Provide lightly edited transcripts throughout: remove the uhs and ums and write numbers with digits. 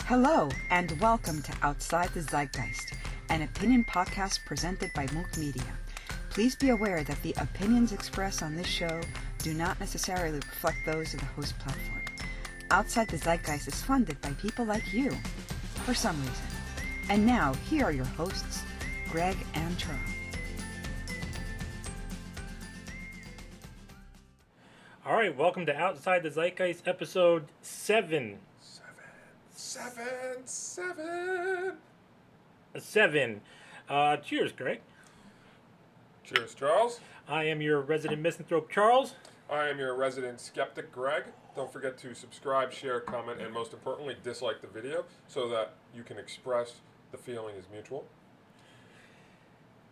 Hello, and welcome to Outside the Zeitgeist, an opinion podcast presented by Mook Media. Please be aware that the opinions expressed on this show do not necessarily reflect those of the host platform. Outside the Zeitgeist is funded by people like you, for some reason. And now, here are your hosts, Greg and Charles. All right, welcome to Outside the Zeitgeist, episode 7. Seven. Cheers, Greg. Cheers, Charles. I am your resident misanthrope, Charles. I am your resident skeptic, Greg. Don't forget to subscribe, share, comment, and most importantly, dislike the video so that you can express the feeling is mutual.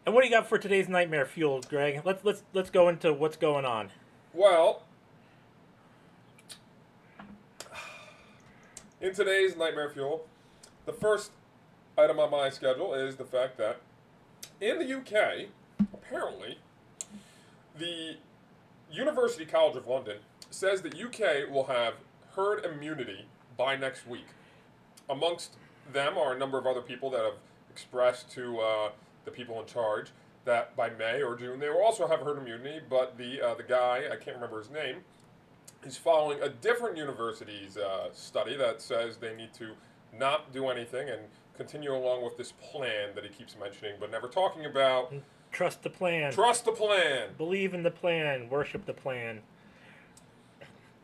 And what do you got for today's Nightmare Fuel, Greg? Let's go into what's going on. Well, in today's Nightmare Fuel, the first item on my schedule is the fact that in the UK, apparently, the University College of London says that UK will have herd immunity by next week. Amongst them are a number of other people that have expressed to the people in charge that by May or June they will also have herd immunity, but the guy, I can't remember his name, he's following a different university's study that says they need to not do anything and continue along with this plan that he keeps mentioning but never talking about. Trust the plan. Trust the plan. Believe in the plan. Worship the plan.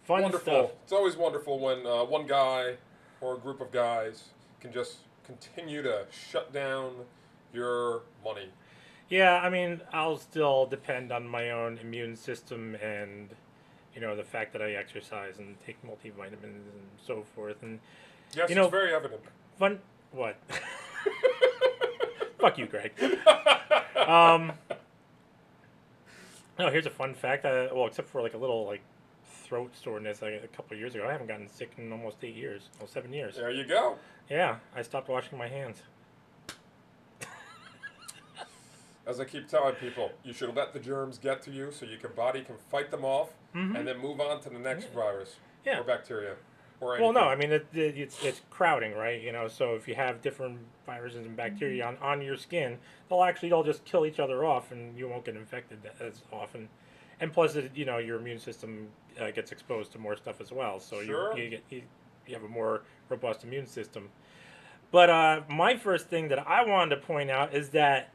Fun Wonderful. stuff. It's always wonderful when one guy or a group of guys can just continue to shut down your money. Yeah, I mean, I'll still depend on my own immune system and, the fact that I exercise and take multivitamins and so forth. And Yes, it's very evident. Fun. What? Fuck you, Greg. No, here's a fun fact. Except for like a little throat soreness a couple of years ago, I haven't gotten sick in almost 8 years. Well, 7 years. There you go. Yeah, I stopped washing my hands. As I keep telling people, you should let the germs get to you so your body can fight them off and then move on to the next virus or bacteria. Or anything. Well, no, I mean, it's crowding, right? So if you have different viruses and bacteria on your skin, they'll just kill each other off, and you won't get infected as often. And plus, your immune system gets exposed to more stuff as well, so you have a more robust immune system. But my first thing that I wanted to point out is that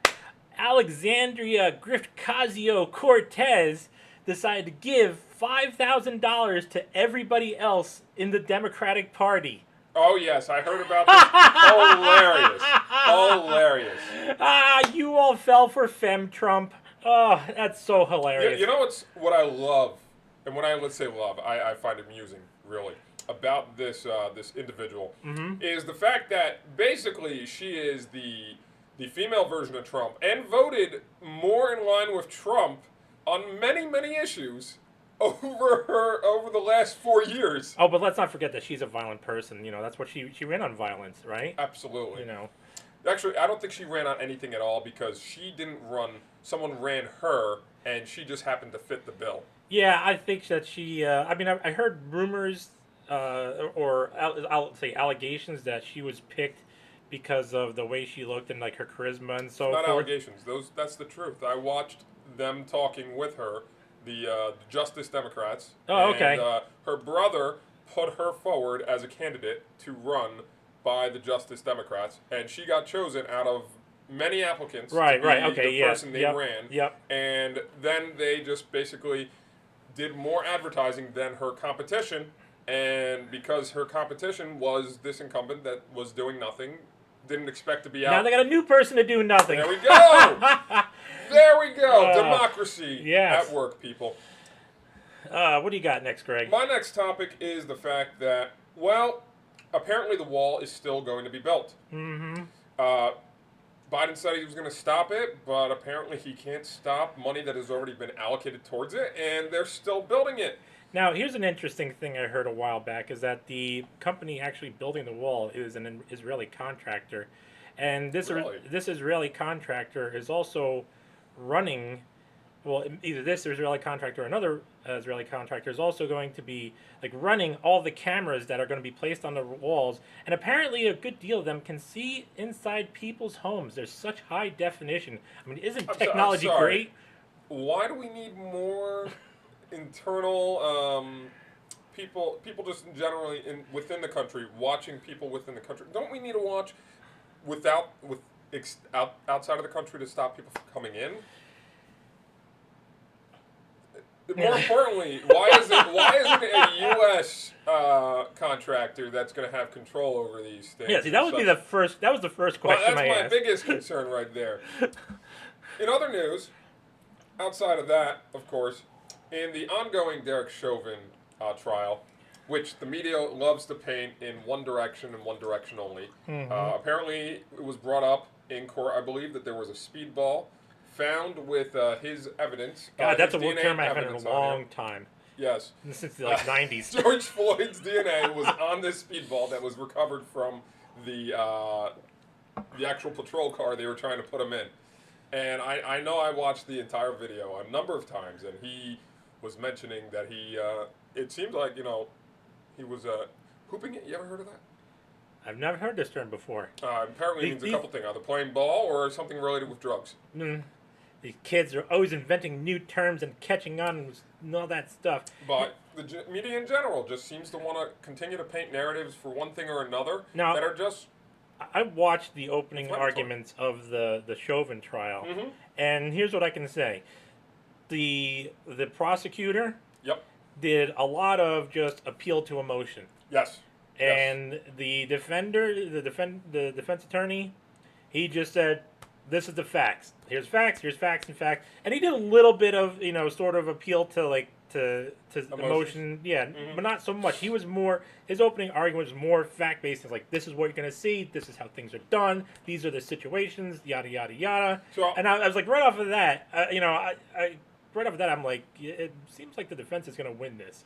Alexandria Ocasio-Cortez decided to give $5,000 to everybody else in the Democratic Party. Oh, yes, I heard about this. Hilarious. You all fell for Fem Trump. Oh, that's so hilarious. You know what I love, and when I say love, I find amusing, really, about this individual, is the fact that basically she is the female version of Trump and voted more in line with Trump on many, many issues over the last 4 years. Oh, but let's not forget that she's a violent person. That's what she ran on violence, right? Absolutely. Actually, I don't think she ran on anything at all because she didn't run. Someone ran her, and she just happened to fit the bill. Yeah, I think that she. I heard rumors, or I'll say allegations that she was picked because of the way she looked and her charisma and so forth. Not allegations. That's the truth. I watched them talking with her, the Justice Democrats. Oh, okay. And her brother put her forward as a candidate to run by the Justice Democrats, and she got chosen out of many applicants to be the person they ran. Yep. And then they just basically did more advertising than her competition, and because her competition was this incumbent that was doing nothing, didn't expect to be out. Now they got a new person to do nothing. There we go. There we go. Democracy at work, people. What do you got next, Greg? My next topic is the fact that, apparently the wall is still going to be built. Mm-hmm. Biden said he was going to stop it, but apparently he can't stop money that has already been allocated towards it, and they're still building it. Now, here's an interesting thing I heard a while back, is that the company actually building the wall is an Israeli contractor. And this Israeli contractor is also running well, either this Israeli contractor or another Israeli contractor is also going to be like running all the cameras that are going to be placed on the walls, and apparently a good deal of them can see inside people's homes. There's such high definition. I mean, isn't I'm technology sorry. great? Why do we need more internal people just generally within the country watching people within the country? Don't we need to watch outside of the country to stop people from coming in? More importantly, why isn't a U.S. Contractor that's going to have control over these things? Yeah, see, that would be the first. That was the first question Well, I that's asked. my biggest concern right there. In other news, outside of that, of course, in the ongoing Derek Chauvin trial, which the media loves to paint in one direction and one direction only, apparently it was brought up in court, I believe, that there was a speedball found with his evidence. God, that's a his DNA term I've had in a evidence on long here. time. Yes. Since the 90s. George Floyd's DNA was on this speedball that was recovered from the actual patrol car they were trying to put him in. And I know I watched the entire video a number of times, and he was mentioning that it seemed like, he was hooping it. You ever heard of that? I've never heard this term before. Apparently it means a couple things, either playing ball or something related with drugs. These kids are always inventing new terms and catching on and all that stuff. But the media in general just seems to want to continue to paint narratives for one thing or another Now, that are just... I watched the opening arguments of the Chauvin trial, and here's what I can say. The prosecutor did a lot of just appeal to emotion. Yes. And the defender, the defense attorney, he just said, "This is the facts. Here's facts and facts." And he did a little bit of, sort of appeal to to emotion, but not so much. He was more. His opening argument was more fact based. It's like, this is what you're gonna see. This is how things are done. These are the situations. Yada yada yada. So, and I was like, right off of that, right off of that, I'm like, it seems like the defense is gonna win this.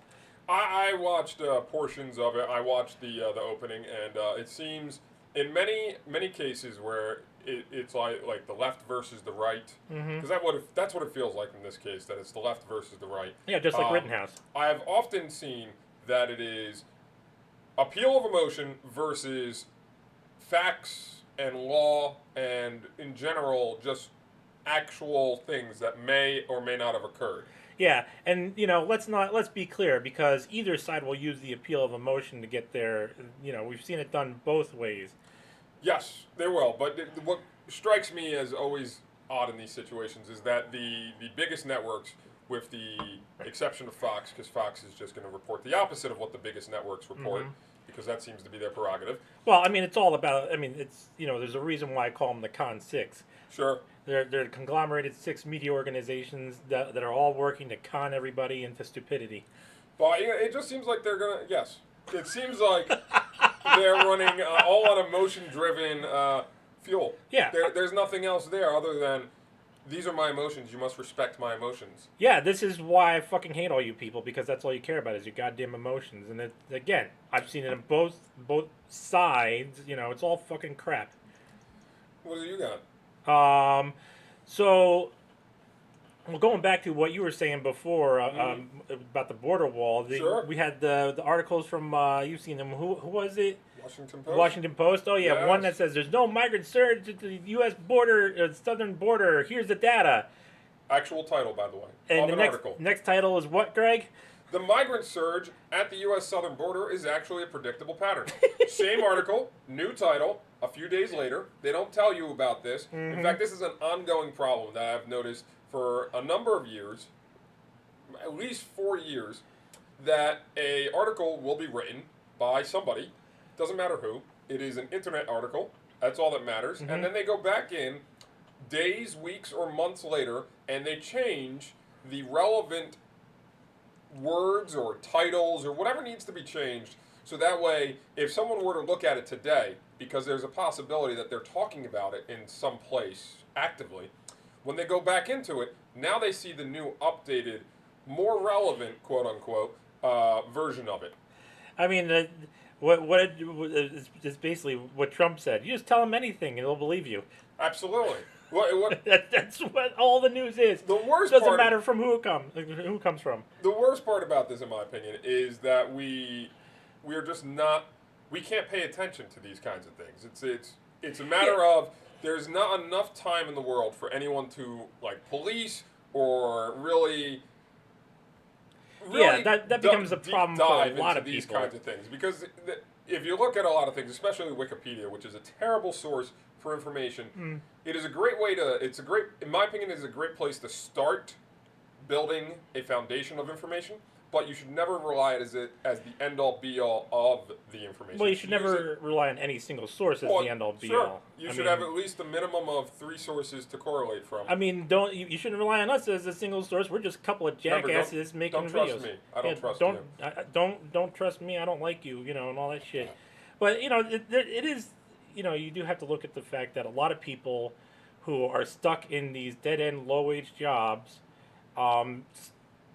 I watched portions of it. I watched the opening, and it seems in many cases where it's like the left versus the right, because that's what it feels like in this case, that it's the left versus the right. Yeah, just like Rittenhouse. I have often seen that it is appeal of emotion versus facts and law, and in general just actual things that may or may not have occurred. Yeah, and let's be clear, because either side will use the appeal of emotion to get their. We've seen it done both ways. Yes, they will. But what strikes me as always odd in these situations is that the biggest networks, with the exception of Fox, because Fox is just going to report the opposite of what the biggest networks report, because that seems to be their prerogative. Well, I mean, it's all about. I mean, it's there's a reason why I call them the Con Six. Sure. They're conglomerated 6 media organizations that are all working to con everybody into stupidity. But it just seems like they're gonna. Yes, it seems like they're running all on emotion-driven fuel. Yeah. There's nothing else there other than these are my emotions. You must respect my emotions. Yeah, this is why I fucking hate all you people, because that's all you care about is your goddamn emotions. And again, I've seen it on both sides. It's all fucking crap. What do you got? So, going back to what you were saying before about the border wall, Sure. We had the articles from you've seen them. Who was it? Washington Post. Washington Post. Oh yeah, Yes. one that says there's no migrant surge at the U.S. border, southern border. Here's the data. Actual title, by the way, And of the an article. next title is what, Greg? The migrant surge at the U.S. southern border is actually a predictable pattern. Same article, new title, a few days later. They don't tell you about this. In fact, this is an ongoing problem that I've noticed for a number of years, at least 4 years, that a article will be written by somebody, doesn't matter who. It is an internet article. That's all that matters. And then they go back in days, weeks, or months later, and they change the relevant words or titles or whatever needs to be changed, so that way if someone were to look at it today, because there's a possibility that they're talking about it in some place actively, when they go back into it, now they see the new updated, more relevant, quote unquote, version of it. I mean, It's basically what Trump said. You just tell him anything and they'll believe you. Absolutely. What That's what all the news is. the worst It doesn't part matter from who it comes from. the worst part about this, in my opinion, is that we're just not, we can't pay attention to these kinds of things. It's a matter of there's not enough time in the world for anyone to like police or really that becomes a problem for a lot of these people. kinds of things, because if you look at a lot of things, especially Wikipedia, which is a terrible source for information, it is a great way to. In my opinion, it's a great place to start building a foundation of information. But you should never rely on it as the end all be all of the information. Well, you should never rely on any single source as the end all be all. You should have at least a minimum of 3 sources to correlate from. I mean, you shouldn't rely on us as a single source. We're just a couple of jackasses making videos. Don't trust me. I don't trust you. Don't trust me. I don't like you. And all that shit. But it is. You do have to look at the fact that a lot of people who are stuck in these dead end, low wage jobs.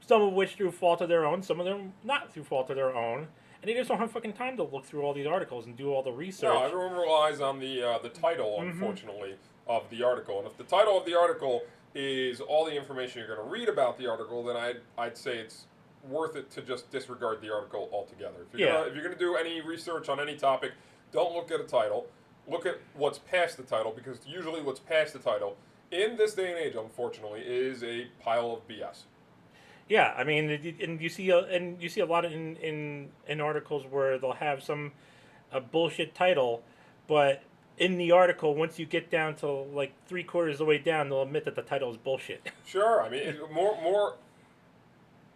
Some of which through fault of their own, some of them not through fault of their own, and they just don't have fucking time to look through all these articles and do all the research. No, everyone relies on the title, unfortunately, of the article. And if the title of the article is all the information you're going to read about the article, then I'd say it's worth it to just disregard the article altogether. If you're going to do any research on any topic, don't look at a title. Look at what's past the title, because usually what's past the title in this day and age, unfortunately, is a pile of BS. Yeah, I mean, and you see a lot in articles where they'll have a bullshit title, but in the article, once you get down to like 3/4 of the way down, they'll admit that the title is bullshit. Sure, I mean,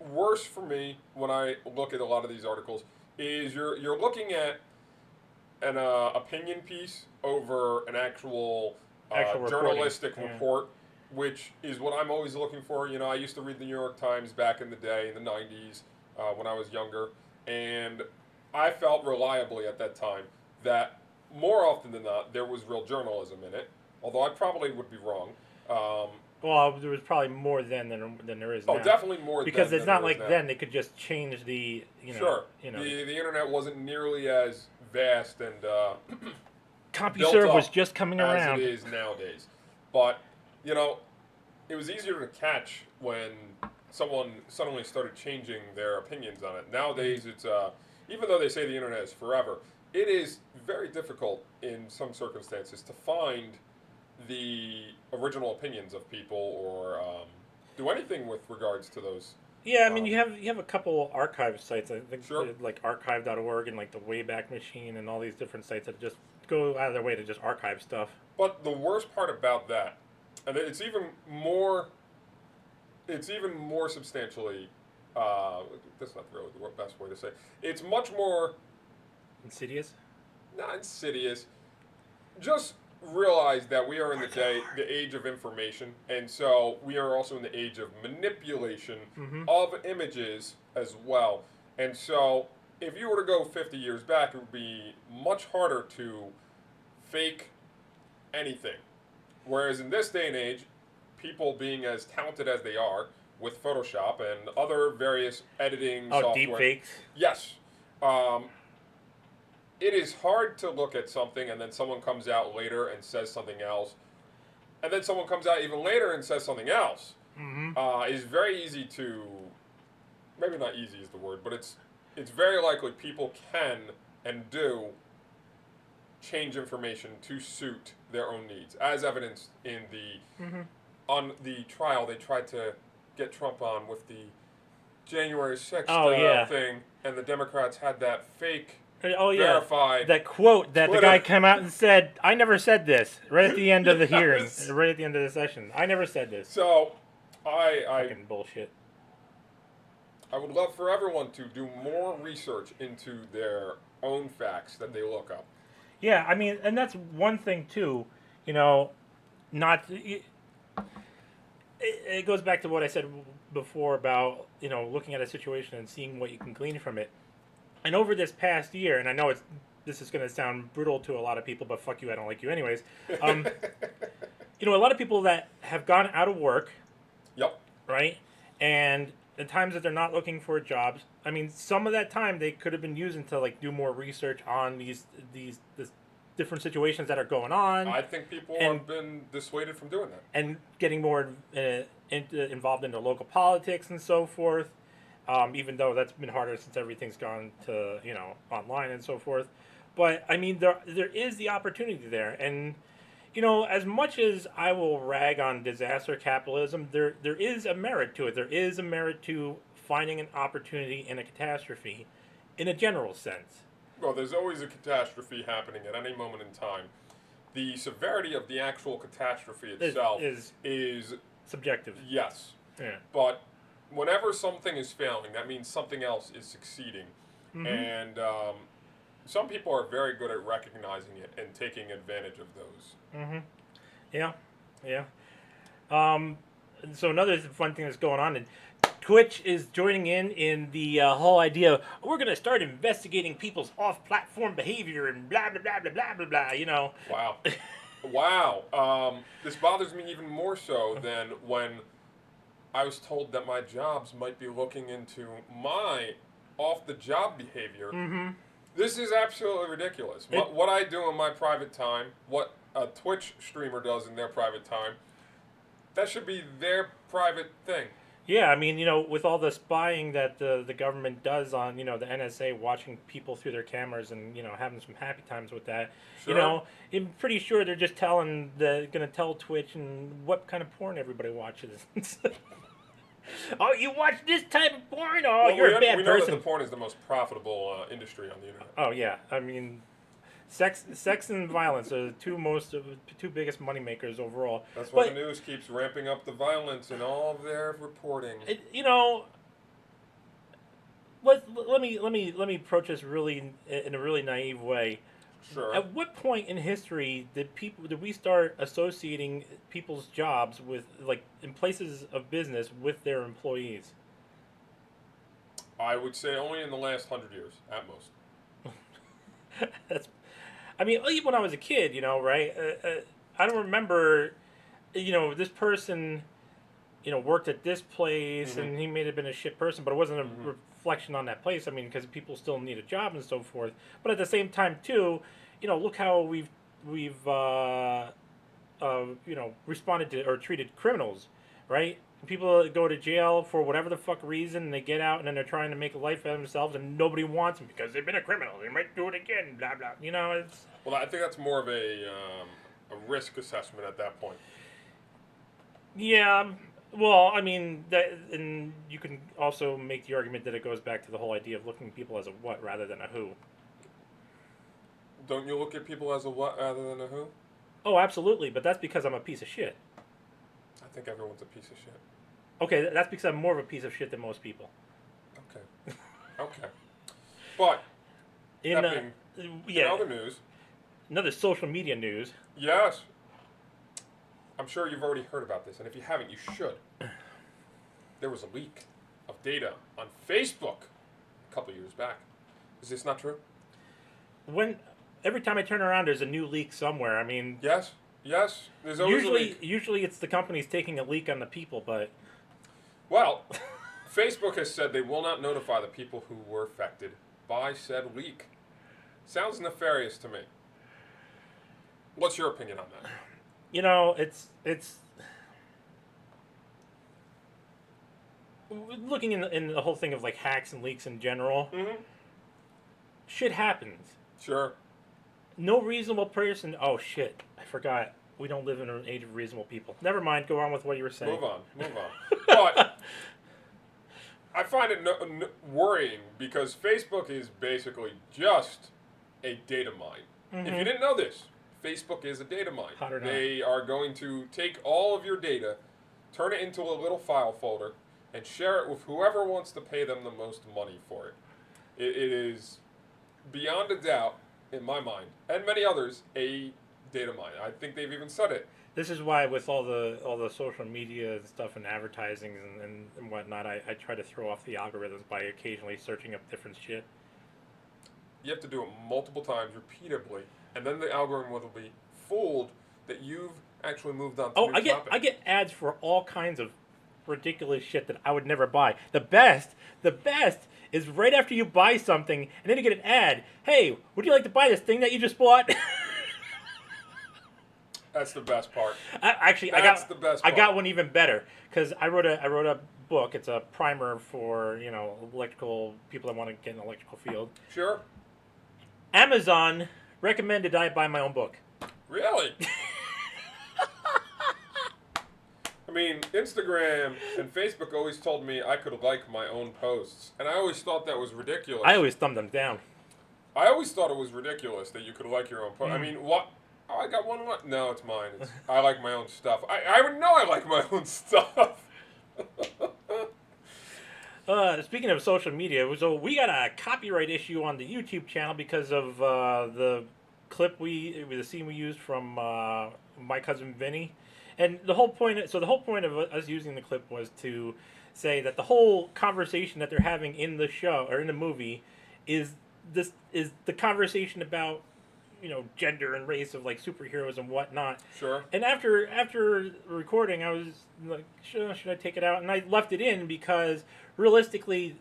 worse for me when I look at a lot of these articles is you're looking at an opinion piece over an actual journalistic report. Which is what I'm always looking for. I used to read the New York Times back in the day, in the 90s, when I was younger, and I felt reliably at that time that more often than not, there was real journalism in it, although I probably would be wrong. Well, there was probably more then than there is now. Oh, definitely more because then it's than not there is like now. then they could just change the, Sure. The internet wasn't nearly as vast and CompuServe was just coming as around. it is nowadays. But it was easier to catch when someone suddenly started changing their opinions on it. Nowadays, it's even though they say the internet is forever, it is very difficult in some circumstances to find the original opinions of people or do anything with regards to those. Yeah, I mean, you have a couple archive sites. I think Sure. like archive.org and like the Wayback Machine and all these different sites that just go out of their way to just archive stuff. But the worst part about that, and it's even more substantially, that's not really the best way to say it. It's much more Insidious? not insidious. Just realize that we are in the age of information, and so we are also in the age of manipulation of images as well. And so if you were to go 50 years back, it would be much harder to fake anything. Whereas in this day and age, people being as talented as they are with Photoshop and other various editing software. Deep fakes? Yes. It is hard to look at something and then someone comes out later and says something else. And then someone comes out even later and says something else. It's very easy to, maybe not easy is the word, but it's very likely people can and do change information to suit their own needs, as evidenced in on the trial. They tried to get Trump on with the January 6th thing, and the Democrats had that fake verified that quote that Twitter. The guy came out and said, "I never said this." Right at the end of the hearing, right at the end of the session, I never said this. So, I fucking bullshit. I would love for everyone to do more research into their own facts that they look up. Yeah, I mean, and that's one thing too. Not. It goes back to what I said before about looking at a situation and seeing what you can glean from it. And over this past year, and I know this is going to sound brutal to a lot of people, but fuck you, I don't like you anyways. A lot of people that have gone out of work. Yep. Right, and the times that they're not looking for jobs, I mean, some of that time they could have been using to like do more research on this different situations that are going on. I think people and have been dissuaded from doing that. and getting more involved into local politics and so forth. Even though that's been harder since everything's gone to online and so forth. But I mean, there is the opportunity there, and as much as I will rag on disaster capitalism, there is a merit to it. There is a merit to finding an opportunity in a catastrophe, in a general sense. Well, there's always a catastrophe happening at any moment in time. The severity of the actual catastrophe itself is subjective. Yes. Yeah. But whenever something is failing, that means something else is succeeding. Mm-hmm. And some people are very good at recognizing it and taking advantage of those. Mm-hmm. Yeah. Yeah. So another fun thing that's going on, and Twitch is joining in the whole idea of, we're going to start investigating people's off-platform behavior and blah, blah, blah, blah, blah, blah, blah, Wow. Wow. This bothers me even more so than when I was told that my jobs might be looking into my off-the-job behavior. Mm-hmm. This is absolutely ridiculous. What I do in my private time, what a Twitch streamer does in their private time, that should be their private thing. Yeah, I mean, with all the spying that the government does on, the NSA watching people through their cameras and, having some happy times with that, Sure. I'm pretty sure they're just going to tell Twitch and what kind of porn everybody watches. Oh, you watch this type of porn? Oh, Well, you're a bad we know person. that the porn is the most profitable industry on the internet. Oh yeah, I mean, sex and violence are the two biggest moneymakers overall. That's why the news keeps ramping up the violence in all of their reporting. Let me approach this really in a really naive way. Sure. At what point in history did we start associating people's jobs with, like, in places of business, with their employees? I would say only in the last 100 years, at most. I mean, even when I was a kid, right? I don't remember, this person, worked at this place, and he may have been a shit person, but it wasn't a reflection on that place. I mean, because people still need a job and so forth. But at the same time, too, look how we've responded to or treated criminals, right? People go to jail for whatever the fuck reason, and they get out, and then they're trying to make a life out of themselves, and nobody wants them because they've been a criminal. They might do it again, blah blah. It's. Well, I think that's more of a risk assessment at that point. Yeah. Well, I mean, and you can also make the argument that it goes back to the whole idea of looking at people as a what rather than a who. Don't you look at people as a what rather than a who? Oh, absolutely, but that's because I'm a piece of shit. I think everyone's a piece of shit. Okay, that's because I'm more of a piece of shit than most people. Okay. Okay. But, In other news. Another social media news. Yes. I'm sure you've already heard about this, and if you haven't, you should. There was a leak of data on Facebook a couple years back. Is this not true? Every time I turn around, there's a new leak somewhere. I mean, Yes. There's always a leak. Usually it's the companies taking a leak on the people, but Well, Facebook has said they will not notify the people who were affected by said leak. Sounds nefarious to me. What's your opinion on that? it's looking in the whole thing of like hacks and leaks in general. Mm-hmm. Shit happens. Sure. No reasonable person. Oh shit! I forgot. We don't live in an age of reasonable people. Never mind. Go on with what you were saying. Move on. But I find it worrying because Facebook is basically just a data mine. Mm-hmm. If you didn't know this, Facebook is a data mine. Hot or not. They are going to take all of your data, turn it into a little file folder, and share it with whoever wants to pay them the most money for it. It is beyond a doubt, in my mind, and many others, a data mine. I think they've even said it. This is why, with all the social media and stuff and advertising and whatnot, I try to throw off the algorithms by occasionally searching up different shit. You have to do it multiple times, repeatedly, and then the algorithm will be fooled that you've actually moved on to new topic. I get ads for all kinds of ridiculous shit that I would never buy. The best is right after you buy something and then you get an ad. Hey, would you like to buy this thing that you just bought? That's the best part. That's the best I part. got one even better because I wrote a book. It's a primer for electrical people that want to get in the electrical field. Sure. Amazon recommended I buy my own book. Really? I mean, Instagram and Facebook always told me I could like my own posts, and I always thought that was ridiculous. I always thumbed them down. I always thought it was ridiculous that you could like your own post. I mean, what? Oh, I got one. No, it's mine. I like my own stuff. I would know I like my own stuff. Speaking of social media, so we got a copyright issue on the YouTube channel because of the clip the scene we used from My Cousin Vinny, and the whole point of us using the clip was to say that the whole conversation that they're having in the show or in the movie is the conversation about gender and race of like superheroes and whatnot. Sure. And after recording, I was like, should I take it out? And I left it in because realistically,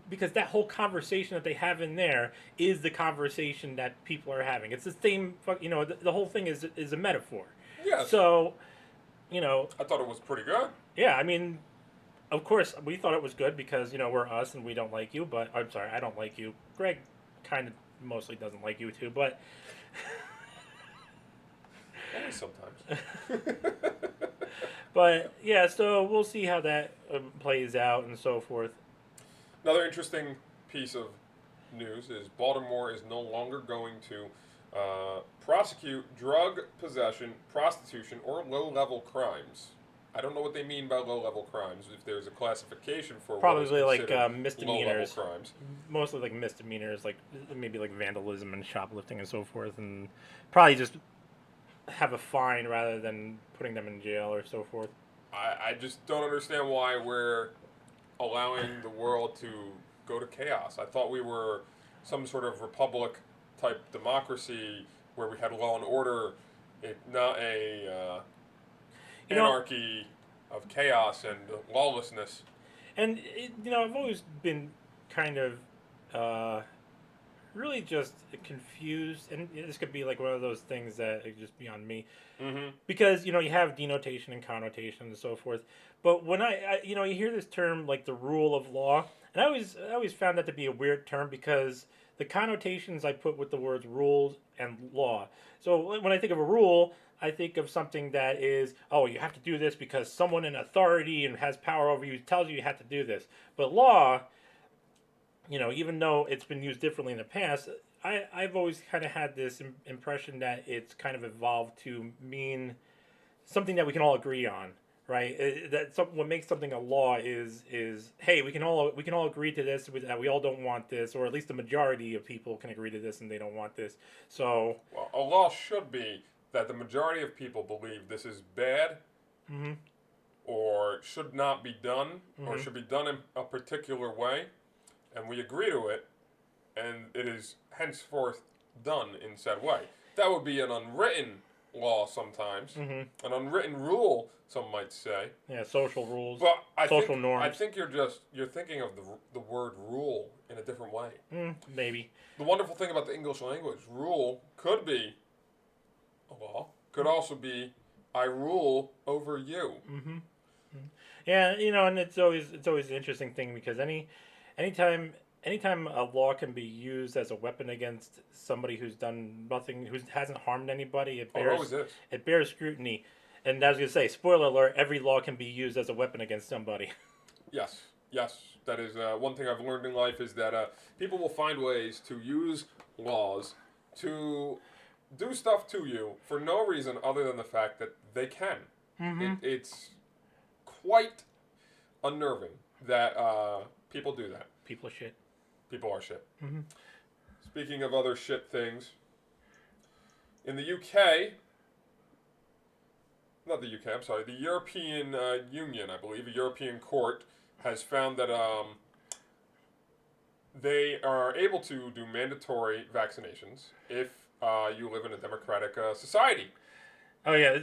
that whole conversation that they have in there is the conversation that people are having. It's the same, the whole thing is a metaphor. Yes. So, I thought it was pretty good. Yeah, I mean, of course, we thought it was good because, we're us and we don't like you, but I'm sorry, I don't like you. Greg kind of mostly doesn't like you too, but only sometimes. But yeah, so we'll see how that plays out and so forth. Another interesting piece of news is Baltimore is no longer going to prosecute drug possession, prostitution, or low-level crimes. I don't know what they mean by low-level crimes. If there's a classification for probably what is like misdemeanors, low-level crimes, mostly like misdemeanors, like maybe like vandalism and shoplifting and so forth, and probably just have a fine rather than putting them in jail or so forth. I just don't understand why we're allowing the world to go to chaos. I thought we were some sort of republic-type democracy where we had law and order, not a anarchy of chaos and lawlessness. And I've always been kind of really just confused, and this could be like one of those things that it just beyond me, because you have denotation and connotation and so forth. But when I you hear this term like the rule of law, and I always found that to be a weird term because the connotations I put with the words rules and law. So when I think of a rule, I think of something that is, you have to do this because someone in authority and has power over you tells you have to do this. But law, even though it's been used differently in the past, I've always kind of had this impression that it's kind of evolved to mean something that we can all agree on, right? What makes something a law is hey, we can all agree to this, that we all don't want this, or at least the majority of people can agree to this and they don't want this. So, well, a law should be that the majority of people believe this is bad, or should not be done, or should be done in a particular way, and we agree to it, and it is henceforth done in said way. That would be an unwritten law sometimes, an unwritten rule, some might say. Yeah, social rules, but social norms. I think you're thinking of the word rule in a different way. Maybe. The wonderful thing about the English language, rule could be a law, could also be I rule over you. Yeah, and it's always an interesting thing because anytime a law can be used as a weapon against somebody who's done nothing, who hasn't harmed anybody, it bears scrutiny. And I was gonna say, spoiler alert: every law can be used as a weapon against somebody. Yes. That is one thing I've learned in life is that people will find ways to use laws to do stuff to you for no reason other than the fact that they can. It's quite unnerving that people do that. People are shit. People are shit. Speaking of other shit things, in the UK, not the UK, I'm sorry, the European Union, I believe, a European court has found that they are able to do mandatory vaccinations if you live in a democratic society. Oh yeah,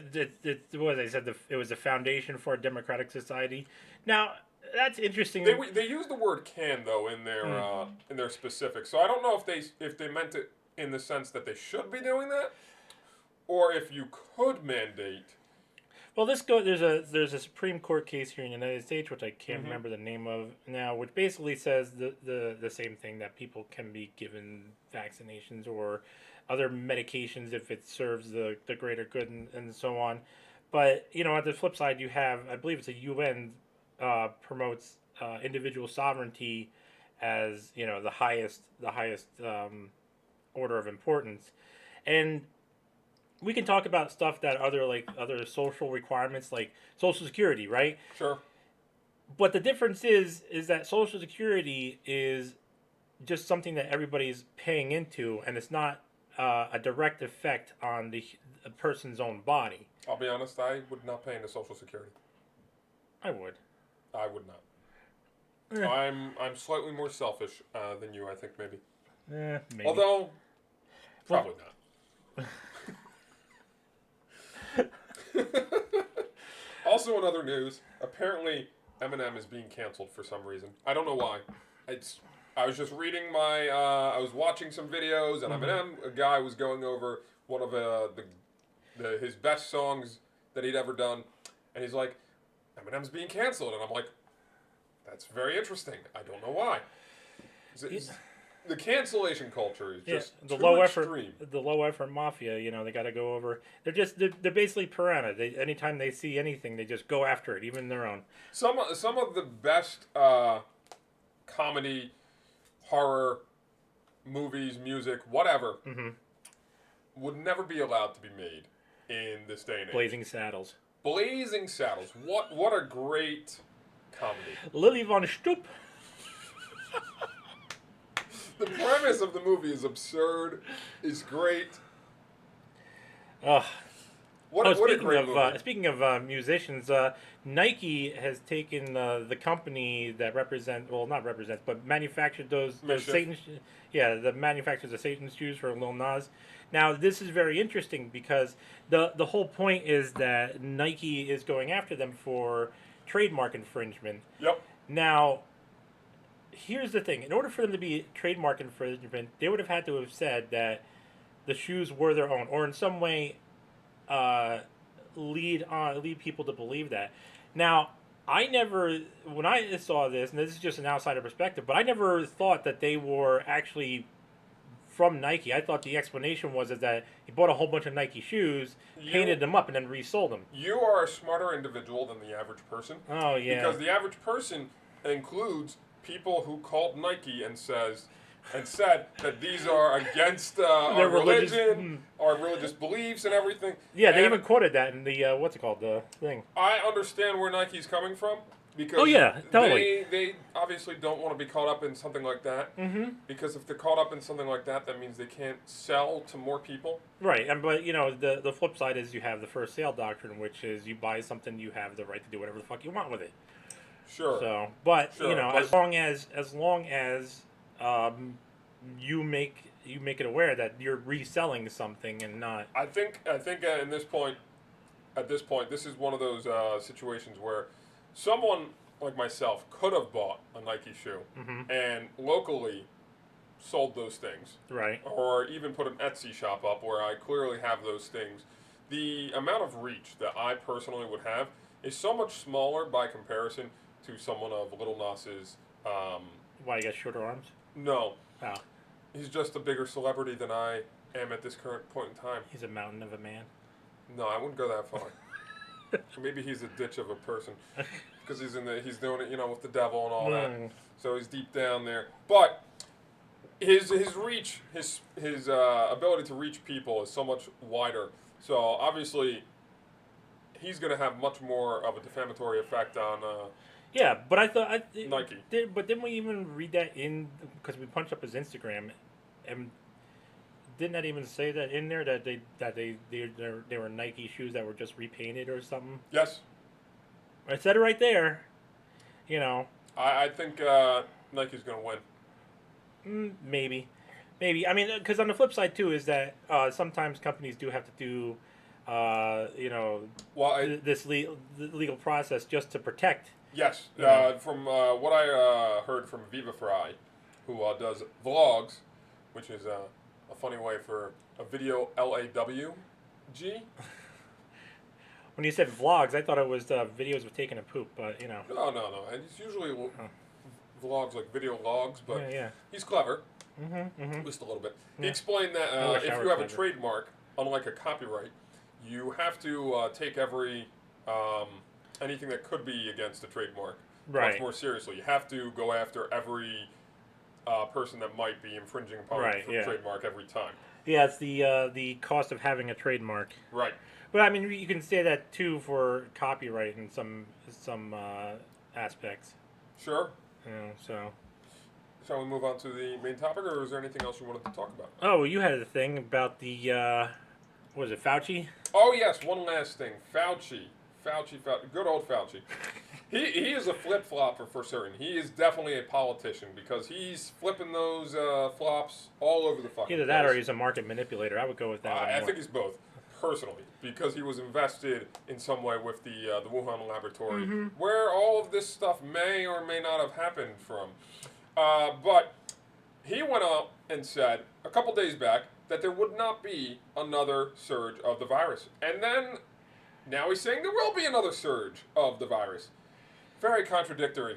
what they said. It was the foundation for a democratic society. Now that's interesting. They use the word "can" though in their specifics. So I don't know if they meant it in the sense that they should be doing that, or if you could mandate. Well, there's a Supreme Court case here in the United States, which I can't remember the name of now, which basically says the same thing, that people can be given vaccinations or other medications if it serves the greater good, and so on. But at the flip side, you have, I believe it's a UN, promotes individual sovereignty as the highest order of importance, and we can talk about stuff that other social requirements like Social Security, right? Sure. But the difference is that Social Security is just something that everybody's paying into, and it's not a direct effect on a person's own body. I'll be honest. I would not pay into Social Security. I would. I would not. Eh. I'm slightly more selfish than you. I think maybe. Maybe. Although, probably not. Also, in other news, apparently Eminem is being canceled for some reason. I don't know why. I was just reading I was watching some videos, and Eminem, a guy, was going over one of his best songs that he'd ever done, and he's like, Eminem's being canceled, and I'm like, that's very interesting. I don't know why. The cancellation culture is just the too low extreme. the low effort mafia. They got to go over. They're basically piranha. Anytime they see anything, they just go after it, even their own. Some of the best comedy, horror, movies, music, whatever, would never be allowed to be made in this day and age. Blazing Saddles. Blazing Saddles. What a great comedy. Lily von Stoop. The premise of the movie is absurd. Is great. What a great movie. Speaking of musicians, Nike has taken the company that manufactured those Satan, the manufacturers of Satan's shoes for Lil Nas. Now this is very interesting because the whole point is that Nike is going after them for trademark infringement. Yep. Now, here's the thing: in order for them to be trademark infringement, they would have had to have said that the shoes were their own, or in some way lead people to believe that. Now, when I saw this, and this is just an outsider perspective, but I never thought that they were actually from Nike. I thought the explanation was that he bought a whole bunch of Nike shoes, painted them up, and then resold them. You are a smarter individual than the average person. Oh, yeah. Because the average person includes people who called Nike and said that these are against our religion, our religious beliefs, and everything. Yeah, they even quoted that in the the thing. I understand where Nike's coming from because totally. they obviously don't want to be caught up in something like that. Mm-hmm. Because if they're caught up in something like that, that means they can't sell to more people. Right, but the flip side is you have the first sale doctrine, which is you buy something, you have the right to do whatever the fuck you want with it. Sure. So, but as long as you make it aware that you're reselling something and not. I think at this point, this is one of those situations where someone like myself could have bought a Nike shoe and locally sold those things, right? Or even put an Etsy shop up where I clearly have those things. The amount of reach that I personally would have is so much smaller by comparison to someone of Lil Nas's. Why, you got shorter arms? No. Oh. He's just a bigger celebrity than I am at this current point in time. He's a mountain of a man. No, I wouldn't go that far. Maybe he's a ditch of a person because he's doing it, with the devil and all that. So he's deep down there. But his reach, his ability to reach people is so much wider. So obviously, he's going to have much more of a defamatory effect on. Yeah, but I thought Nike. But didn't we even read that because we punched up his Instagram, and didn't that even say that in there that they were Nike shoes that were just repainted or something? Yes. I said it right there. I think Nike's going to win. Maybe. I mean, because on the flip side too is that sometimes companies do have to do you know, Well, this legal process just to protect. yes. Yeah. From what I heard from Viva Fry, who does vlogs, which is a funny way for a video LAWG. When you said vlogs, I thought it was videos of taking a poop, but you know. No. And it's usually vlogs like video logs, but Yeah. he's clever, Mm-hmm. at least a little bit. Yeah. He explained that I wish I if were you have a clever. trademark, unlike a copyright, you have to take every anything that could be against a trademark Right. much more seriously. You have to go after every person that might be infringing upon Right, the yeah. trademark every time. Yeah, it's the cost of having a trademark. Right. But I mean, you can say that too for copyright in some aspects. Sure. You know, so. Shall we move on to the main topic, or is there anything else you wanted to talk about? Oh, you had a thing about the what was it, Fauci? Oh yes, one last thing. Fauci. Good old Fauci. He is a flip flopper for certain. He is definitely a politician because he's flipping those flops all over the fucking Either that or place. he's a market manipulator. I would go with that. I think he's both, personally, because he was invested in some way with the Wuhan laboratory, where all of this stuff may or may not have happened from. But he went out and said a couple days back that there would not be another surge of the virus, and then now he's saying there will be another surge of the virus. Very contradictory.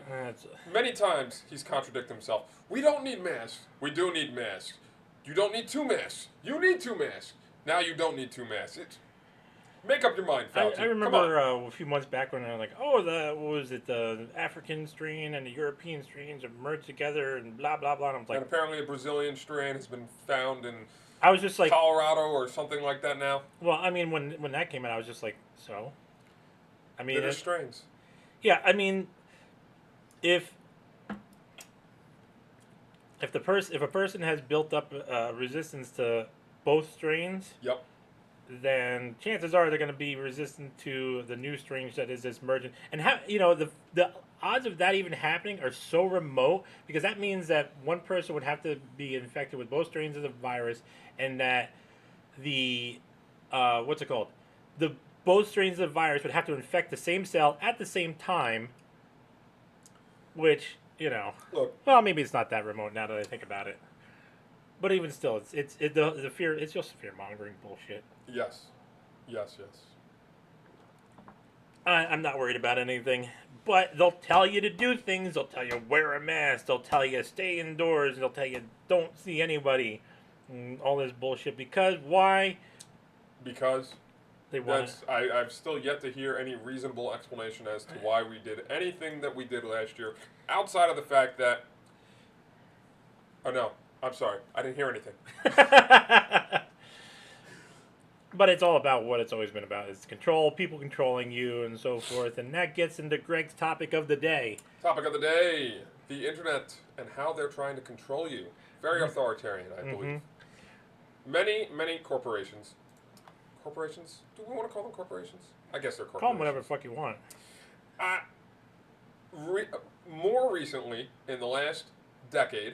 Many times he's contradicted himself. We don't need masks. We do need masks. You don't need 2 masks. You need 2 masks. Now you don't need 2 masks. Make up your mind, Fauci. I remember a few months back when I was like, oh, what was it, the African strain and the European strains have merged together and blah, blah, blah. And I'm like, and apparently a Brazilian strain has been found in I was just like, Colorado or something like that now. well, I mean, when that came out, I was just like, so? I mean, They're strains. yeah, I mean, if a person has built up resistance to both strains, Yep. then chances are they're going to be resistant to the new strain that is emergent. And how the odds of that even happening are so remote because that means that one person would have to be infected with both strains of the virus, and that the what's it called? The both strains of the virus would have to infect the same cell at the same time, which Look. well, maybe it's not that remote now that I think about it. But even still, the fear. It's just fear mongering bullshit. Yes. I'm not worried about anything, but they'll tell you to do things. They'll tell you wear a mask. They'll tell you stay indoors. They'll tell you don't see anybody. All this bullshit. Because why? Because They want. I've still yet to hear any reasonable explanation as to why we did anything that we did last year, outside of the fact that. Oh no, I'm sorry, I didn't hear anything. But it's all about what it's always been about. It's control, people controlling you, and so forth. And that gets into Greg's topic of the day. Topic of the day: the internet and how they're trying to control you. Very authoritarian, I believe. Many corporations. Corporations? Do we want to call them corporations? I guess they're corporations. Call them whatever the fuck you want. More recently, in the last decade,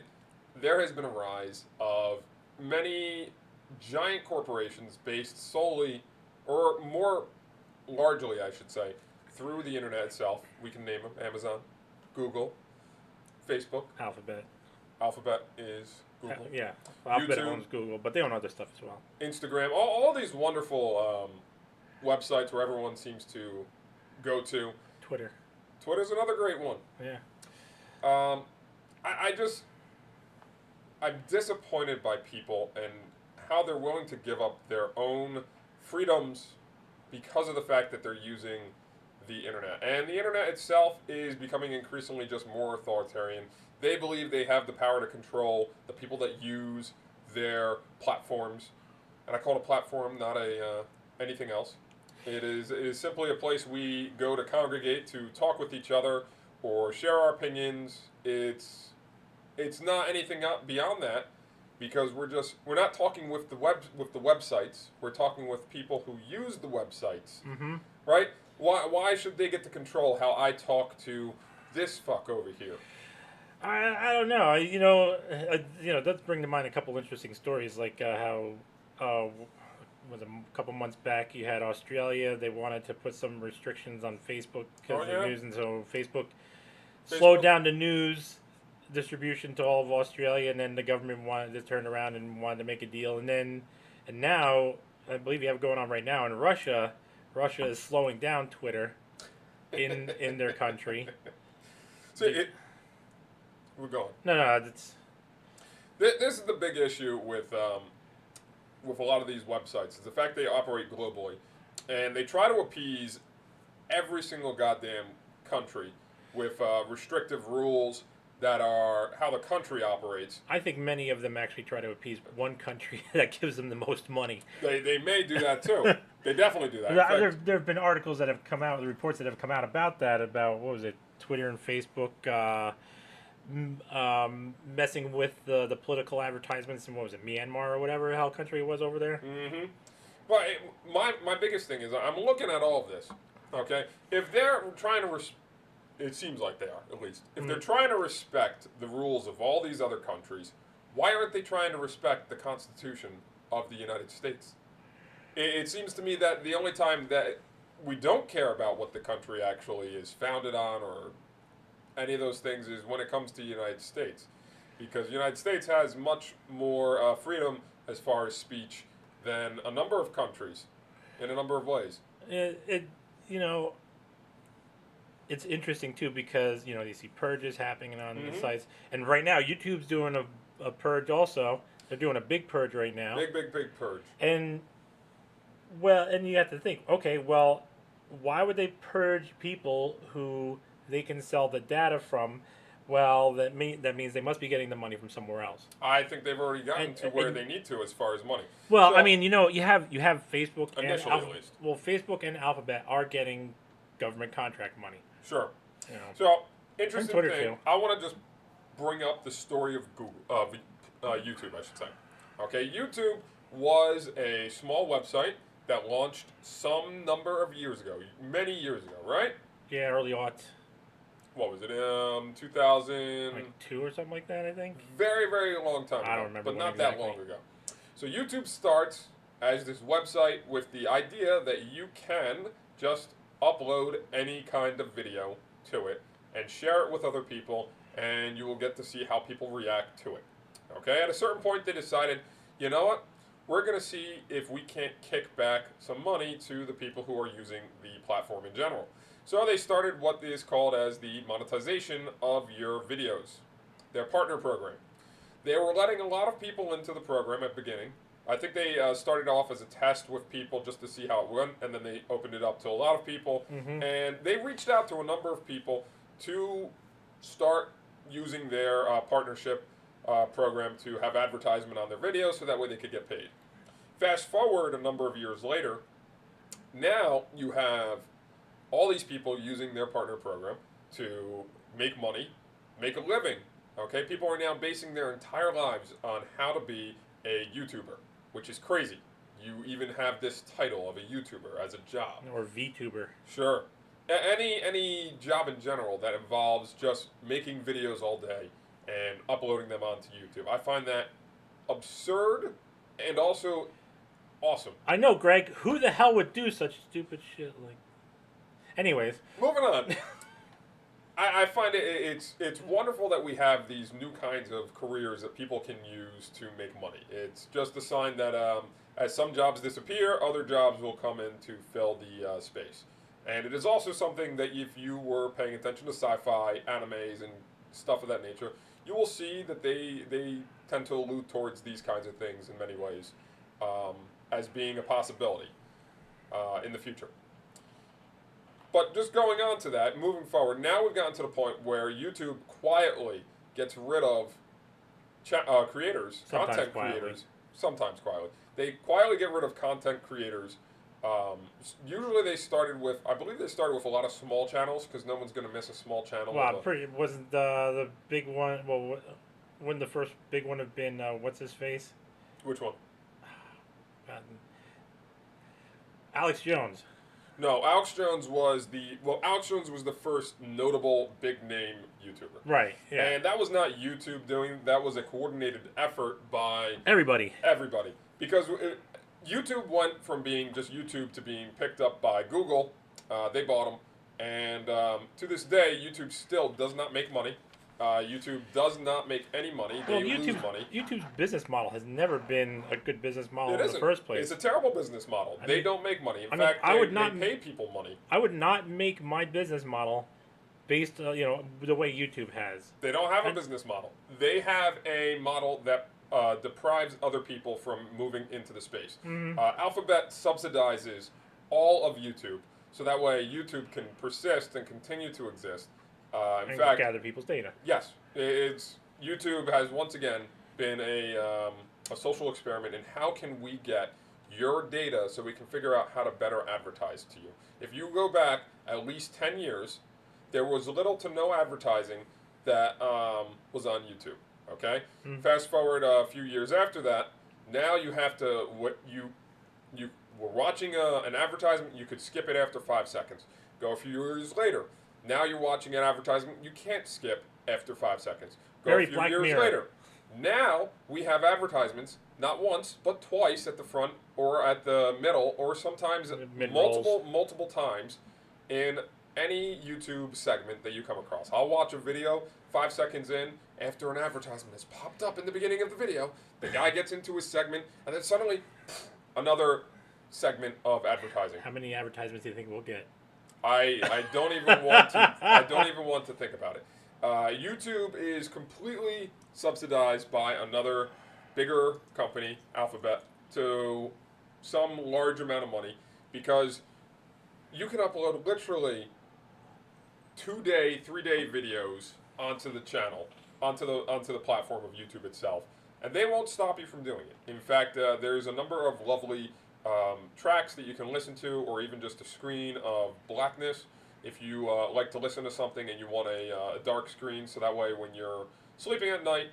there has been a rise of many giant corporations based solely, or more largely, I should say, through the internet itself. We can name them: Amazon, Google, Facebook. Alphabet is Google. Yeah, Alphabet YouTube. owns Google, but they own other stuff as well. Instagram, all these wonderful websites where everyone seems to go to. Twitter. Twitter's another great one. Yeah. I'm disappointed by people and how they're willing to give up their own freedoms because of the fact that they're using the internet. And the internet itself is becoming increasingly just more authoritarian. They believe they have the power to control the people that use their platforms. And I call it a platform, not anything else. It is simply a place we go to congregate to talk with each other or share our opinions. It's not anything beyond that, because we're not talking with the websites. We're talking with people who use the websites. Mm-hmm. Right? Why should they get to control how I talk to this fuck over here? I don't know. It does bring to mind a couple interesting stories, like how was a couple months back. You had Australia. They wanted to put some restrictions on Facebook because of the news, and so Facebook slowed down the news distribution to all of Australia, and then the government wanted to turn around and wanted to make a deal, and now I believe you have going on right now in Russia. Russia is slowing down Twitter in their country. So we're going. No, that's. This is the big issue with a lot of these websites is the fact they operate globally, and they try to appease every single goddamn country with restrictive rules that are how the country operates. I think many of them actually try to appease one country that gives them the most money. They may do that too. They definitely do that. There have been articles that have come out, the reports that have come out about that, about, what was it, Twitter and Facebook messing with the political advertisements in, what was it, Myanmar or whatever the hell country it was over there? Mm-hmm. Well, my biggest thing is I'm looking at all of this, okay? If they're trying to... It seems like they are, at least. If they're trying to respect the rules of all these other countries, why aren't they trying to respect the Constitution of the United States? It seems to me that the only time that we don't care about what the country actually is founded on or any of those things is when it comes to the United States. Because the United States has much more freedom as far as speech than a number of countries in a number of ways. It's interesting too because you see purges happening on the sites, and right now YouTube's doing a purge also. They're doing a big purge right now. Big purge. And you have to think, okay, well, why would they purge people who they can sell the data from? Well, that means they must be getting the money from somewhere else. I think they've already gotten to where they need to as far as money. Well, so, I mean, you have Facebook initially and at least. Well, Facebook and Alphabet are getting government contract money. Sure. So, interesting thing. Too. I want to just bring up the story of YouTube, I should say. Okay, YouTube was a small website that launched some number of years ago, many years ago, right? Yeah, early aughts. What was it? 2000. Like 2 or something like that, I think. Very, very long time ago. I don't remember, but not exactly. that long ago. So YouTube starts as this website with the idea that you can just upload any kind of video to it and share it with other people, and you will get to see how people react to it. Okay, at a certain point they decided, you know what, we're going to see if we can't kick back some money to the people who are using the platform in general. So they started what is called as the monetization of your videos, their partner program. They were letting a lot of people into the program at the beginning. I think they started off as a test with people just to see how it went, and then they opened it up to a lot of people. And they reached out to a number of people to start using their partnership program to have advertisement on their videos so that way they could get paid. Fast forward a number of years later, now you have all these people using their partner program to make money, make a living. Okay, people are now basing their entire lives on how to be a YouTuber, which is crazy. You even have this title of a YouTuber as a job. Or VTuber. Sure. Any job in general that involves just making videos all day and uploading them onto YouTube. I find that absurd and also awesome. I know, Greg. Who the hell would do such stupid shit? Anyways. Moving on. I find it's wonderful that we have these new kinds of careers that people can use to make money. It's just a sign that as some jobs disappear, other jobs will come in to fill the space. And it is also something that if you were paying attention to sci-fi, animes, and stuff of that nature, you will see that they tend to allude towards these kinds of things in many ways as being a possibility in the future. But just going on to that, moving forward, now we've gotten to the point where YouTube quietly gets rid of creators, content creators. Sometimes quietly. They quietly get rid of content creators. Usually they started with, I believe they started with a lot of small channels because no one's going to miss a small channel. Well, wasn't the big one, well, wouldn't the first big one have been, what's his face? Which one? Alex Jones. No, Alex Jones was the first notable big name YouTuber. Right, yeah. And that was not YouTube doing, that was a coordinated effort by everybody. Because YouTube went from being just YouTube to being picked up by Google. They bought them, and to this day, YouTube still does not make money. YouTube does not make any money. They lose money. YouTube's business model has never been a good business model It in isn't. the first place. It's a terrible business model. They don't make money. In fact, they pay people money. I would not make my business model based, the way YouTube has. They don't have a business model. They have a model that deprives other people from moving into the space. Mm-hmm. Alphabet subsidizes all of YouTube, so that way YouTube can persist and continue to exist. In fact, gather people's data. Yes, YouTube has once again been a social experiment in how can we get your data so we can figure out how to better advertise to you. If you go back at least 10 years, there was little to no advertising that was on YouTube. Okay, Fast forward a few years after that, now you have to you were watching an advertisement, you could skip it after 5 seconds. Go a few years later. Now you're watching an advertisement you can't skip after 5 seconds. Go Very a few Black years Mirror. later. Now we have advertisements not once but twice at the front or at the middle or sometimes multiple times in any YouTube segment that you come across. I'll watch a video 5 seconds in after an advertisement has popped up in the beginning of the video. The guy gets into his segment and then suddenly another segment of advertising. How many advertisements do you think we'll get? I don't even want to. I don't even want to think about it. YouTube is completely subsidized by another bigger company, Alphabet, to some large amount of money because you can upload literally 2-day, 3-day videos onto the channel, onto the platform of YouTube itself, and they won't stop you from doing it. In fact, there's a number of lovely tracks that you can listen to, or even just a screen of blackness. If you like to listen to something and you want a dark screen, so that way when you're sleeping at night,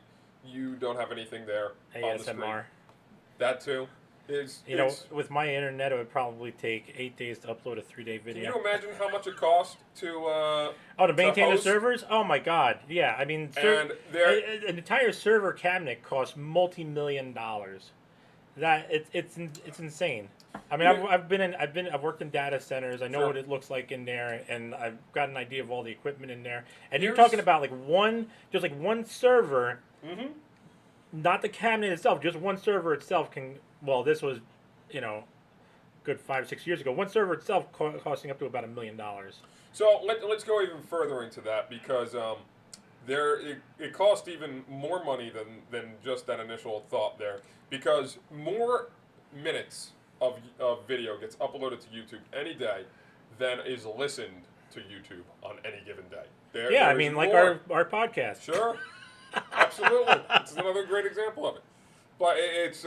you don't have anything there on the screen. ASMR. That too. With my internet, it would probably take 8 days to upload a 3-day video. Can you imagine how much it costs to to maintain the host? servers? Oh my God! Yeah, I mean, And an entire server cabinet costs multi-million dollars. It's insane. I mean, I've worked in data centers. I know what it looks like in there, and I've got an idea of all the equipment in there. And you're talking about one server, not the cabinet itself, just one server itself can. Well, this was, good 5 or 6 years ago. One server itself costing up to about $1 million. So let's go even further into that because it cost even more money than just that initial thought there, because more minutes of video gets uploaded to YouTube any day than is listened to YouTube on any given day. There like more. our podcast. Sure, absolutely. It's another great example of it. But it's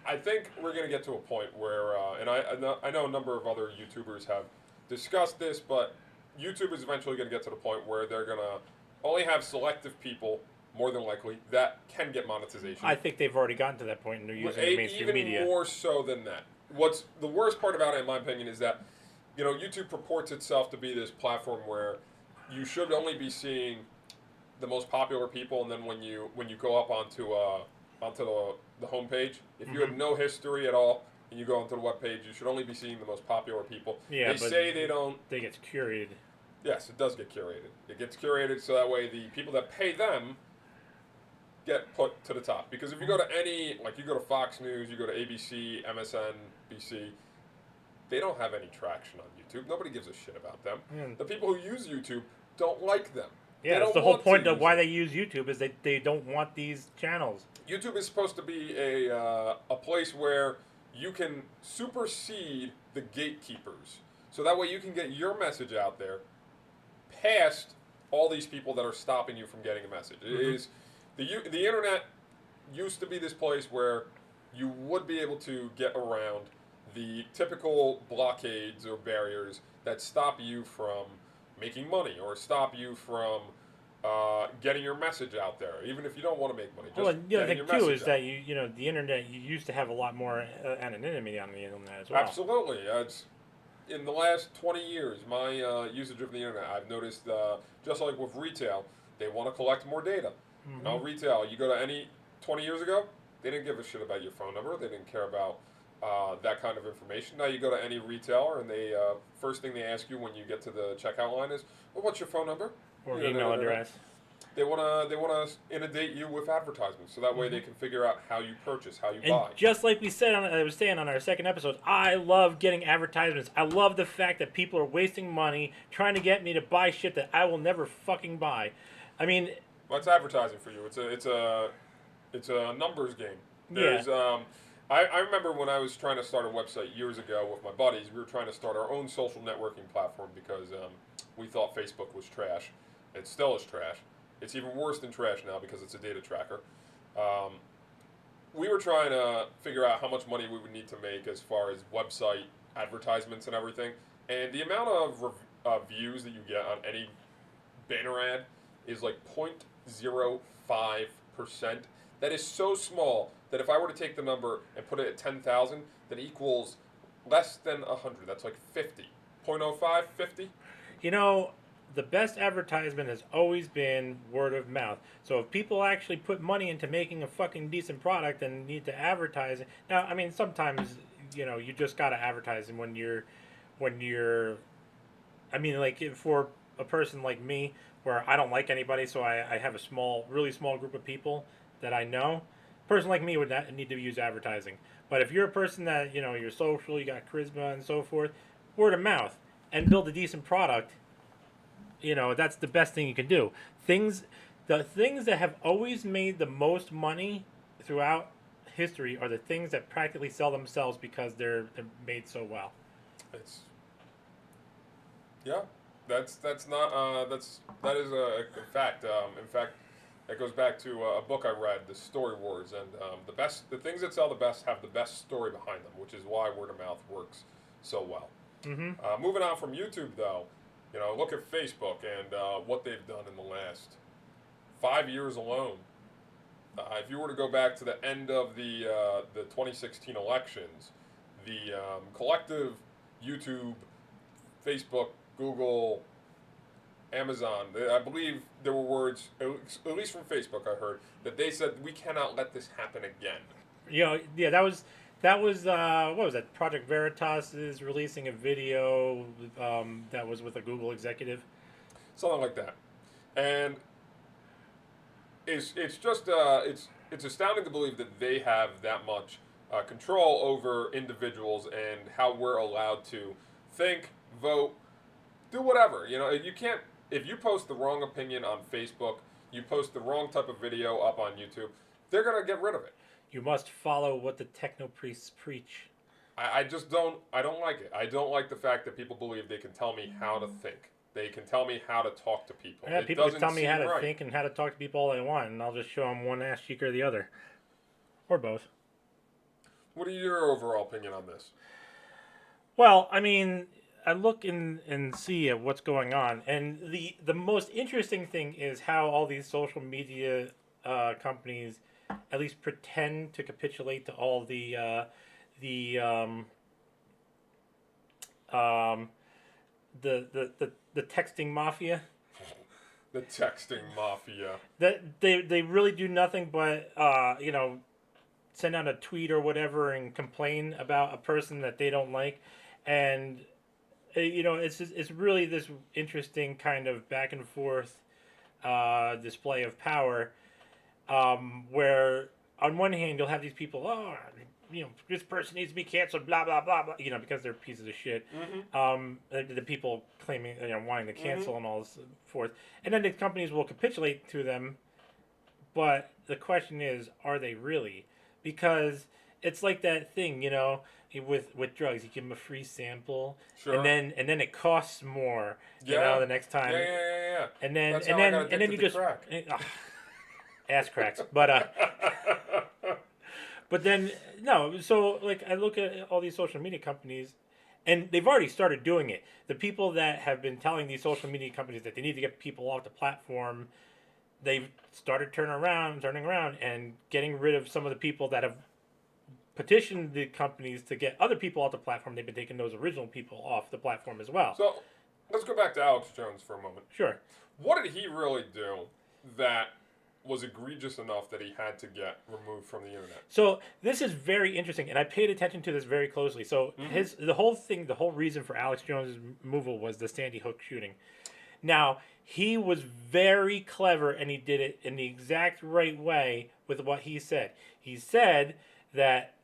I think we're going to get to a point where, and I know a number of other YouTubers have discussed this, but YouTube is eventually going to get to the point where they're going to only have selective people, more than likely, that can get monetization. I think they've already gotten to that point and they're using the mainstream media. Even more so than that. What's the worst part about it, in my opinion, is that YouTube purports itself to be this platform where you should only be seeing the most popular people, and then when you go up onto the homepage, if you had no history at all and you go onto the webpage, you should only be seeing the most popular people. Yeah, they say they don't. They get curated. Yes, it does get curated. It gets curated so that way the people that pay them get put to the top. Because if you go to you go to Fox News, you go to ABC, MSNBC, they don't have any traction on YouTube. Nobody gives a shit about them. The people who use YouTube don't like them. Yeah, that's the whole point of why they use YouTube, is they don't want these channels. YouTube is supposed to be a place where you can supersede the gatekeepers. So that way you can get your message out there past all these people that are stopping you from getting a message. It is the internet used to be this place where you would be able to get around the typical blockades or barriers that stop you from making money or stop you from getting your message out there, even if you don't want to make money. Just the thing too is that the internet, you used to have a lot more anonymity on the internet as well. Absolutely. In the last 20 years, my usage of the internet, I've noticed, just like with retail, they want to collect more data. Retail, you go to 20 years ago, they didn't give a shit about your phone number. They didn't care about that kind of information. Now you go to any retailer, and they first thing they ask you when you get to the checkout line is, "Well, what's your phone number?" Or email address. They wanna inundate you with advertisements, so that way they can figure out how you purchase, how you And buy. just like we said, I was saying on our second episode, I love getting advertisements. I love the fact that people are wasting money trying to get me to buy shit that I will never fucking buy. I mean, What's advertising for you? It's a numbers game. yeah. There's I remember when I was trying to start a website years ago with my buddies, we were trying to start our own social networking platform because we thought Facebook was trash. It still is trash. It's even worse than trash now because it's a data tracker. Um, we were trying to figure out how much money we would need to make as far as website advertisements and everything. And the amount of views that you get on any banner ad is like 0.05%. That is so small that if I were to take the number and put it at 10,000, that equals less than 100. That's like 50. 0.05, 50? You know, the best advertisement has always been word of mouth. So if people actually put money into making a fucking decent product and need to advertise it. Now, I mean, sometimes, you just got to advertise and when you're, I mean, like for a person like me, where I don't like anybody, so I have a really small group of people that I know. A person like me would not need to use advertising. But if you're a person that, you're social, you got charisma and so forth, word of mouth and build a decent product, that's the best thing you can do. The things that have always made the most money throughout history are the things that practically sell themselves because they're made so well. It's yeah. That is a fact. In fact, that goes back to a book I read, The Story Wars, and the things that sell the best have the best story behind them, which is why word of mouth works so well. Mm-hmm. Moving on from YouTube, though, look at Facebook and what they've done in the last 5 years alone. If you were to go back to the end of the 2016 elections, the collective YouTube, Facebook, Google, Amazon, I believe there were words, at least from Facebook I heard, that they said, we cannot let this happen again. Yeah, that was what was that? Project Veritas is releasing a video that was with a Google executive. Something like that. And it's just it's astounding to believe that they have that much control over individuals and how we're allowed to think, vote, do whatever. You can't. If you post the wrong opinion on Facebook, you post the wrong type of video up on YouTube, they're gonna get rid of it. You must follow what the techno priests preach. I just don't. I don't like it. I don't like the fact that people believe they can tell me how to think. They can tell me how to talk to people. Yeah, It people can doesn't tell me how seem to right. think and how to talk to people all they want, and I'll just show them one ass cheek or the other, or both. What are your overall opinion on this? Well, I mean, I look and see at what's going on, and the most interesting thing is how all these social media companies at least pretend to capitulate to all the texting mafia. The texting mafia. That they really do nothing but send out a tweet or whatever and complain about a person that they don't like, and it's really this interesting kind of back and forth display of power, where on one hand you'll have these people, this person needs to be canceled, blah blah blah blah, because they're pieces of shit. Mm-hmm. The people claiming, wanting to cancel and all this forth, and then the companies will capitulate to them. But the question is, are they really? Because it's like that thing, with drugs, you give them a free sample, Sure. and then it costs more, Yeah. the next time, Yeah. and then That's and how I then got and then you addicted just to crack. ass cracks, but but then no. So like I look at all these social media companies, and they've already started doing it. The people that have been telling these social media companies that they need to get people off the platform, they've started turning around and getting rid of some of the people that have petitioned the companies to get other people off the platform. They've been taking those original people off the platform as well. So let's go back to Alex Jones for a moment. Sure. What did he really do that was egregious enough that he had to get removed from the internet. So this is very interesting, and I paid attention to this very closely. So the whole reason for Alex Jones' removal was the Sandy Hook shooting. Now, he was very clever, and he did it in the exact right way with what he said. He said that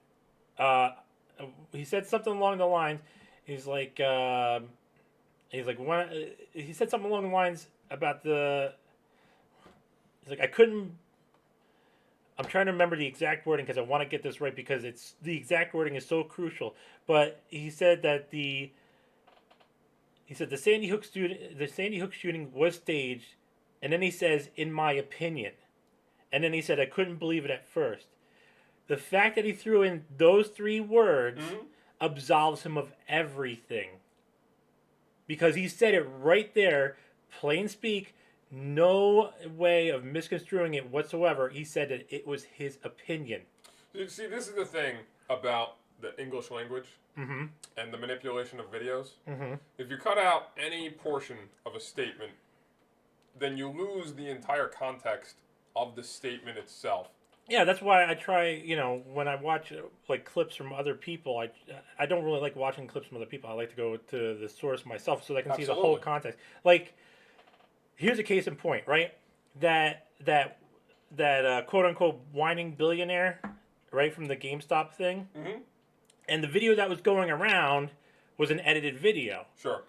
he said something along the lines. He's like he said something along the lines about the. He's like, I couldn't. I'm trying to remember the exact wording because I want to get this right because it's the exact wording is so crucial. But he said that the Sandy Hook shooting was staged, and then he says, in my opinion, and then he said I couldn't believe it at first. The fact that he threw in those three words absolves him of everything, because he said it right there, plain speak. No way of misconstruing it whatsoever. He said that it was his opinion. See, this is the thing about the English language and the manipulation of videos. If you cut out any portion of a statement, then you lose the entire context of the statement itself. Yeah, that's why I try, when I watch like clips from other people, I don't really like watching clips from other people. I like to go to the source myself so that I can see the whole context. Like, here's a case in point, right? That quote unquote whining billionaire, right, from the GameStop thing, and the video that was going around was an edited video. Sure.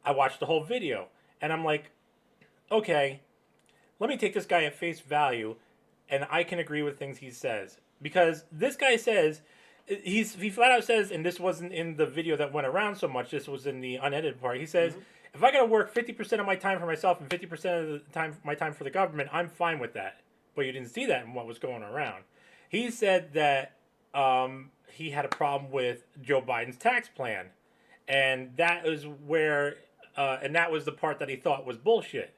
I watched the whole video, and I'm like, okay, let me take this guy at face value, and I can agree with things he says, because this guy says he flat out says, and this wasn't in the video that went around so much. This was in the unedited part. He says, if I got to work 50% of my time for myself and 50% of the time my time for the government, I'm fine with that. But you didn't see that in what was going around. He said that he had a problem with Joe Biden's tax plan, and that is where, and that was the part that he thought was bullshit.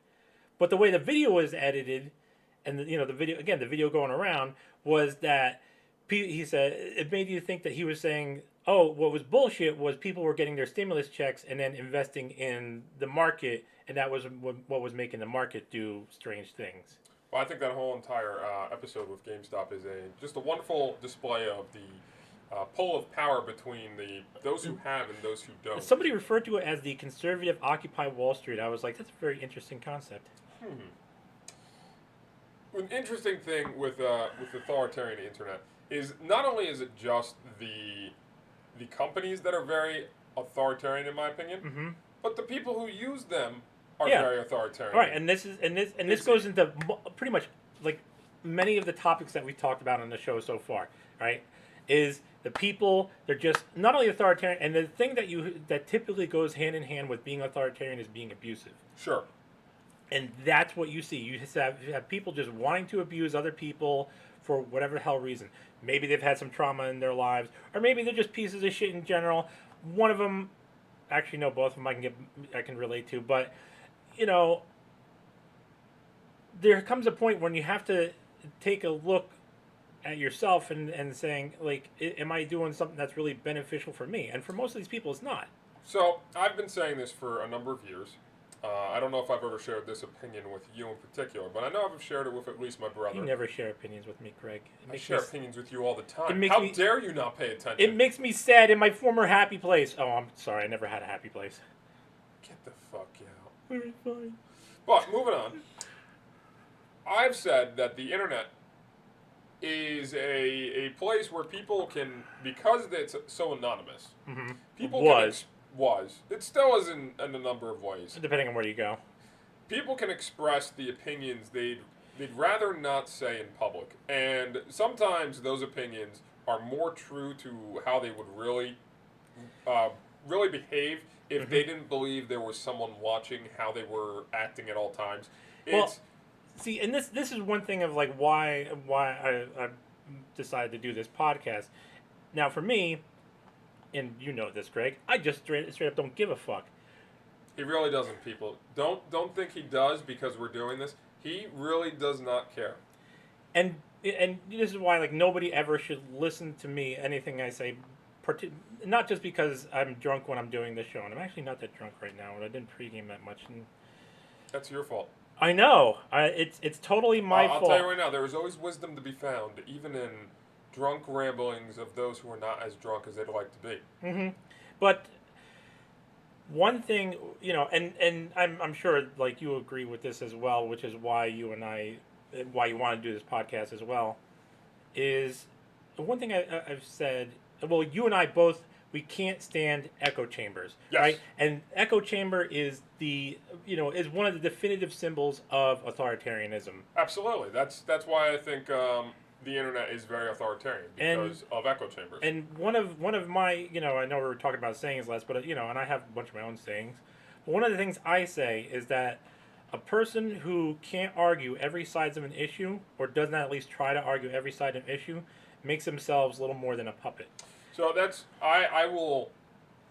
But the way the video was edited, and the video going around was that he said it made you think that he was saying, oh, what was bullshit was people were getting their stimulus checks and then investing in the market, and that was what was making the market do strange things. Well, I think that whole entire episode with GameStop is just a wonderful display of the pull of power between those who have and those who don't. Somebody referred to it as the conservative Occupy Wall Street. I was like, that's a very interesting concept. An interesting thing with authoritarian internet is not only is it just the companies that are very authoritarian, in my opinion, but the people who use them are very authoritarian. All right, and this goes into pretty much like many of the topics that we've talked about on the show so far. Right, is the people, they're just not only authoritarian, and the thing that typically goes hand in hand with being authoritarian is being abusive. Sure. And that's what you see. You have people just wanting to abuse other people for whatever the hell reason. Maybe they've had some trauma in their lives, or maybe they're just pieces of shit in general. One of them, actually no, both of them I can relate to. But there comes a point when you have to take a look at yourself and saying, like, am I doing something that's really beneficial for me? And for most of these people, it's not. So I've been saying this for a number of years. I don't know if I've ever shared this opinion with you in particular, but I know I've shared it with at least my brother. You never share opinions with me, Craig. I share opinions with you all the time. How dare you not pay attention? It makes me sad in my former happy place. Oh, I'm sorry. I never had a happy place. Get the fuck out. We're fine. But, moving on. I've said that the internet is a place where people can, because it's so anonymous, people it still is in a number of ways. Depending on where you go. People can express the opinions they'd rather not say in public. And sometimes those opinions are more true to how they would really behave if they didn't believe there was someone watching how they were acting at all times. See, and this is one thing of like why I decided to do this podcast. Now, for me, and you know this, Greg, I just straight up don't give a fuck. He really doesn't, people. Don't think he does because we're doing this. He really does not care. And this is why, like, nobody ever should listen to me, anything I say, not just because I'm drunk when I'm doing this show. And I'm actually not that drunk right now, and I didn't pregame that much. And that's your fault. I know. It's totally my I'll fault. tell you right now, there is always wisdom to be found, even in drunk ramblings of those who are not as drunk as they'd like to be. But one thing, and I'm sure like you agree with this as well, which is why why you want to do this podcast as well, is one thing I've said. Well, you and I both, we can't stand echo chambers, Yes. right? And echo chamber is is one of the definitive symbols of authoritarianism. Absolutely. That's why I think the internet is very authoritarian because of echo chambers. And one of my, I know we were talking about sayings less, but and I have a bunch of my own sayings. But one of the things I say is that a person who can't argue every side of an issue, or does not at least try to argue every side of an issue, makes themselves little more than a puppet. So that's I will,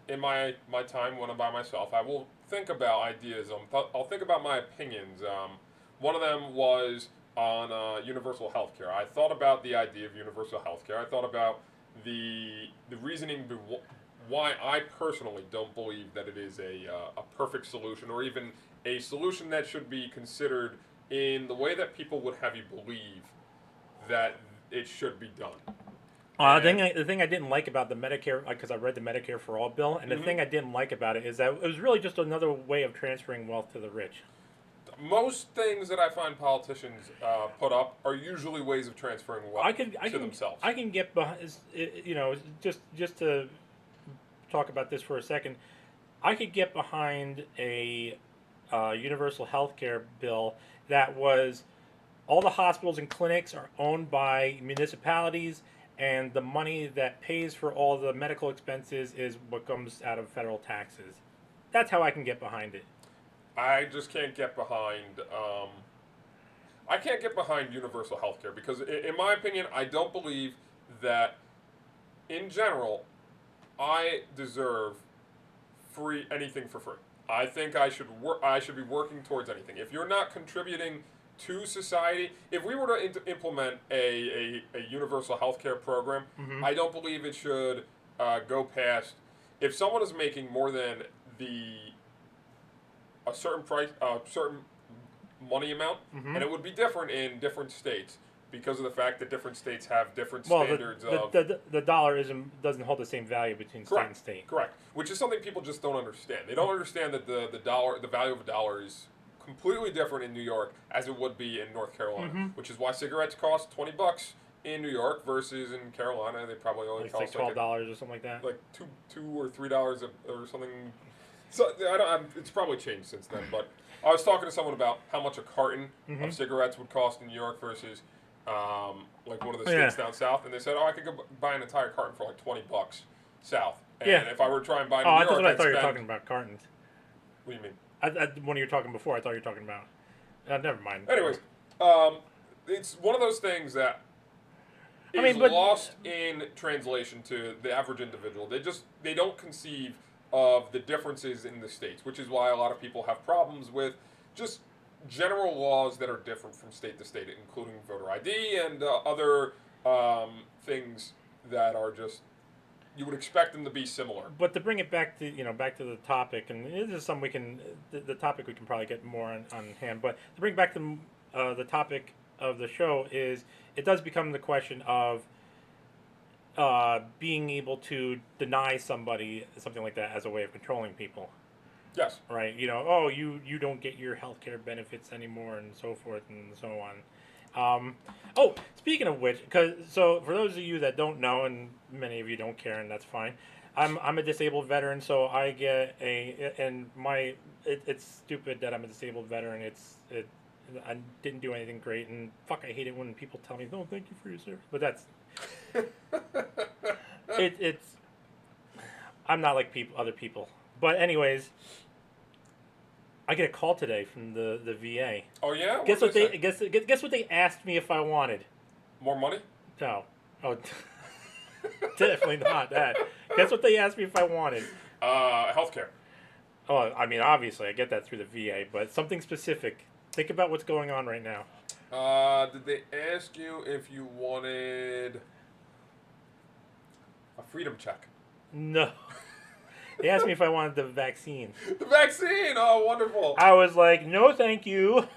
in my time when I'm by myself, I will think about ideas. I'll think about my opinions. One of them was on universal health care. I thought about the idea of universal health care. I thought about the reasoning why I personally don't believe that it is a perfect solution, or even a solution that should be considered in the way that people would have you believe that it should be done. The thing I didn't like about the Medicare, because I read the Medicare for All bill, and the thing I didn't like about it is that it was really just another way of transferring wealth to the rich. Most things that I find politicians put up are usually ways of transferring wealth to themselves. I can get behind, just to talk about this for a second. I could get behind a universal health care bill that was all the hospitals and clinics are owned by municipalities, and the money that pays for all the medical expenses is what comes out of federal taxes. That's how I can get behind it. I just can't get behind. I can't get behind universal health care because, in my opinion, I don't believe that, in general, I deserve anything for free. I think I should I should be working towards anything. If you're not contributing to society, if we were to implement a universal health care program, I don't believe it should go past. If someone is making more than a certain price, certain money amount, and it would be different in different states because of the fact that different states have different standards the dollar doesn't hold the same value between state and state. Correct. Which is something people just don't understand. They don't understand that the value of a dollar is completely different in New York as it would be in North Carolina, which is why cigarettes cost $20 in New York versus in Carolina they probably only cost like $12 or something like that. Like $2 or $3 or something. So it's probably changed since then. But I was talking to someone about how much a carton of cigarettes would cost in New York versus like one of the states down south, and they said, I could go buy an entire carton for like $20 south. And if I were to try and buy it in New York, that's what I thought you were talking about, cartons. What do you mean? When you were talking before, I thought you were talking about. Never mind. Anyways, it's one of those things that is lost in translation to the average individual. They don't conceive of the differences in the states, which is why a lot of people have problems with just general laws that are different from state to state, including voter ID and other things that are just. You would expect them to be similar. But to bring it back to the topic, and this is something we can the topic we can probably get more on hand. But to bring back to the topic of the show is it does become the question of being able to deny somebody something like that as a way of controlling people. Yes. Right. You don't get your healthcare benefits anymore, and so forth and so on. Speaking of which, so for those of you that don't know, and many of you don't care, and that's fine, I'm a disabled veteran, so I get it's stupid that I'm a disabled veteran. I didn't do anything great, and fuck, I hate it when people tell me, "No, thank you for your service." But that's it's. I'm not like other people, but anyways. I get a call today from the VA. Oh yeah? Guess what they asked me if I wanted? More money? No. Oh, definitely not that. Guess what they asked me if I wanted? Healthcare. Oh, I mean, obviously, I get that through the VA, but something specific. Think about what's going on right now. Did they ask you if you wanted a freedom check? No. They asked me if I wanted the vaccine. The vaccine! Oh, wonderful. I was like, no, thank you.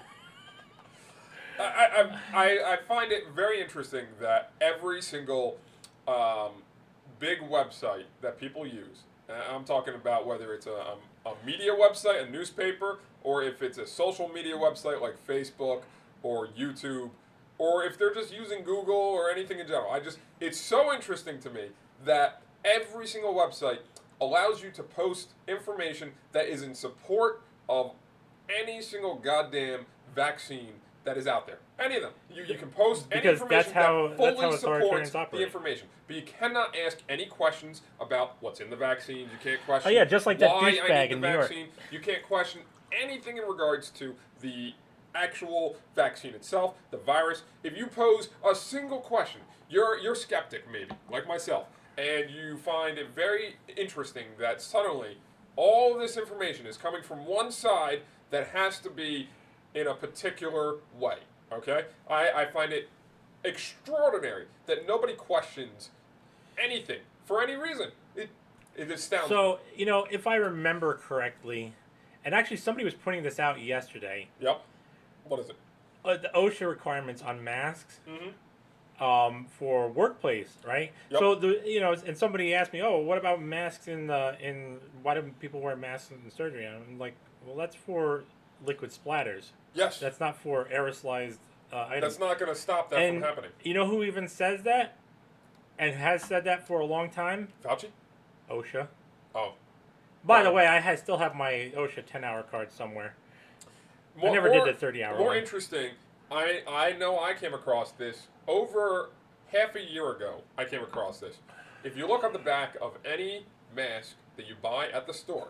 I find it very interesting that every single big website that people use, I'm talking about whether it's a media website, a newspaper, or if it's a social media website like Facebook or YouTube, or if they're just using Google or anything in general. It's so interesting to me that every single website allows you to post information that is in support of any single goddamn vaccine that is out there. Any of them. You can post any Because information that's that how fully supports authoritarians the operate. information. But you cannot ask any questions about what's in the vaccines. You can't question yeah, just like that why I douchebag need in the New York. vaccine. You can't question anything in regards to the actual vaccine itself, the virus. If you pose a single question, you're skeptic maybe, like myself, and you find it very interesting that suddenly all this information is coming from one side that has to be in a particular way. Okay? I find it extraordinary that nobody questions anything for any reason. It astounds me. So, if I remember correctly, and actually somebody was pointing this out yesterday, Yep. What is it? the OSHA requirements on masks Mm-hmm. for workplace, right? Yep. So and somebody asked me, "Oh, what about masks in why do people wear masks in surgery?" And I'm like, "Well, that's for liquid splatters. Yes. That's not for aerosolized items." That's not going to stop that and from happening. you know who even says that, and has said that for a long time? Fauci? OSHA. Oh. By the way, I still have my OSHA 10-hour card somewhere. I never did the 30-hour More one. interesting, I know I came across this over half a year ago. I came across this. If you look on the back of any mask that you buy at the store,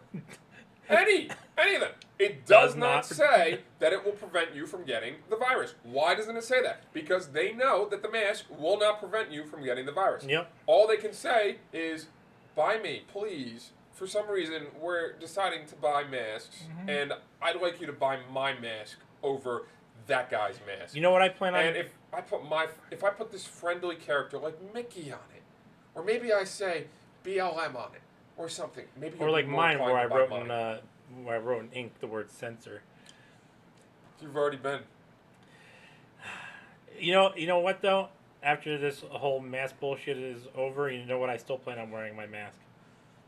any of them, it does not say that it will prevent you from getting the virus. Why doesn't it say that? Because they know that the mask will not prevent you from getting the virus. Yep. All they can say is, buy me, please. For some reason, we're deciding to buy masks, and I'd like you to buy my mask over that guy's mask. You know what I plan on? And if I put this friendly character like Mickey on it, or maybe I say BLM on it, or something, maybe or you'll like be more mine, where I inclined to wrote buy mine. in where I wrote in ink the word censor. You've already been. You know what though? After this whole mask bullshit is over, you know what? I still plan on wearing my mask.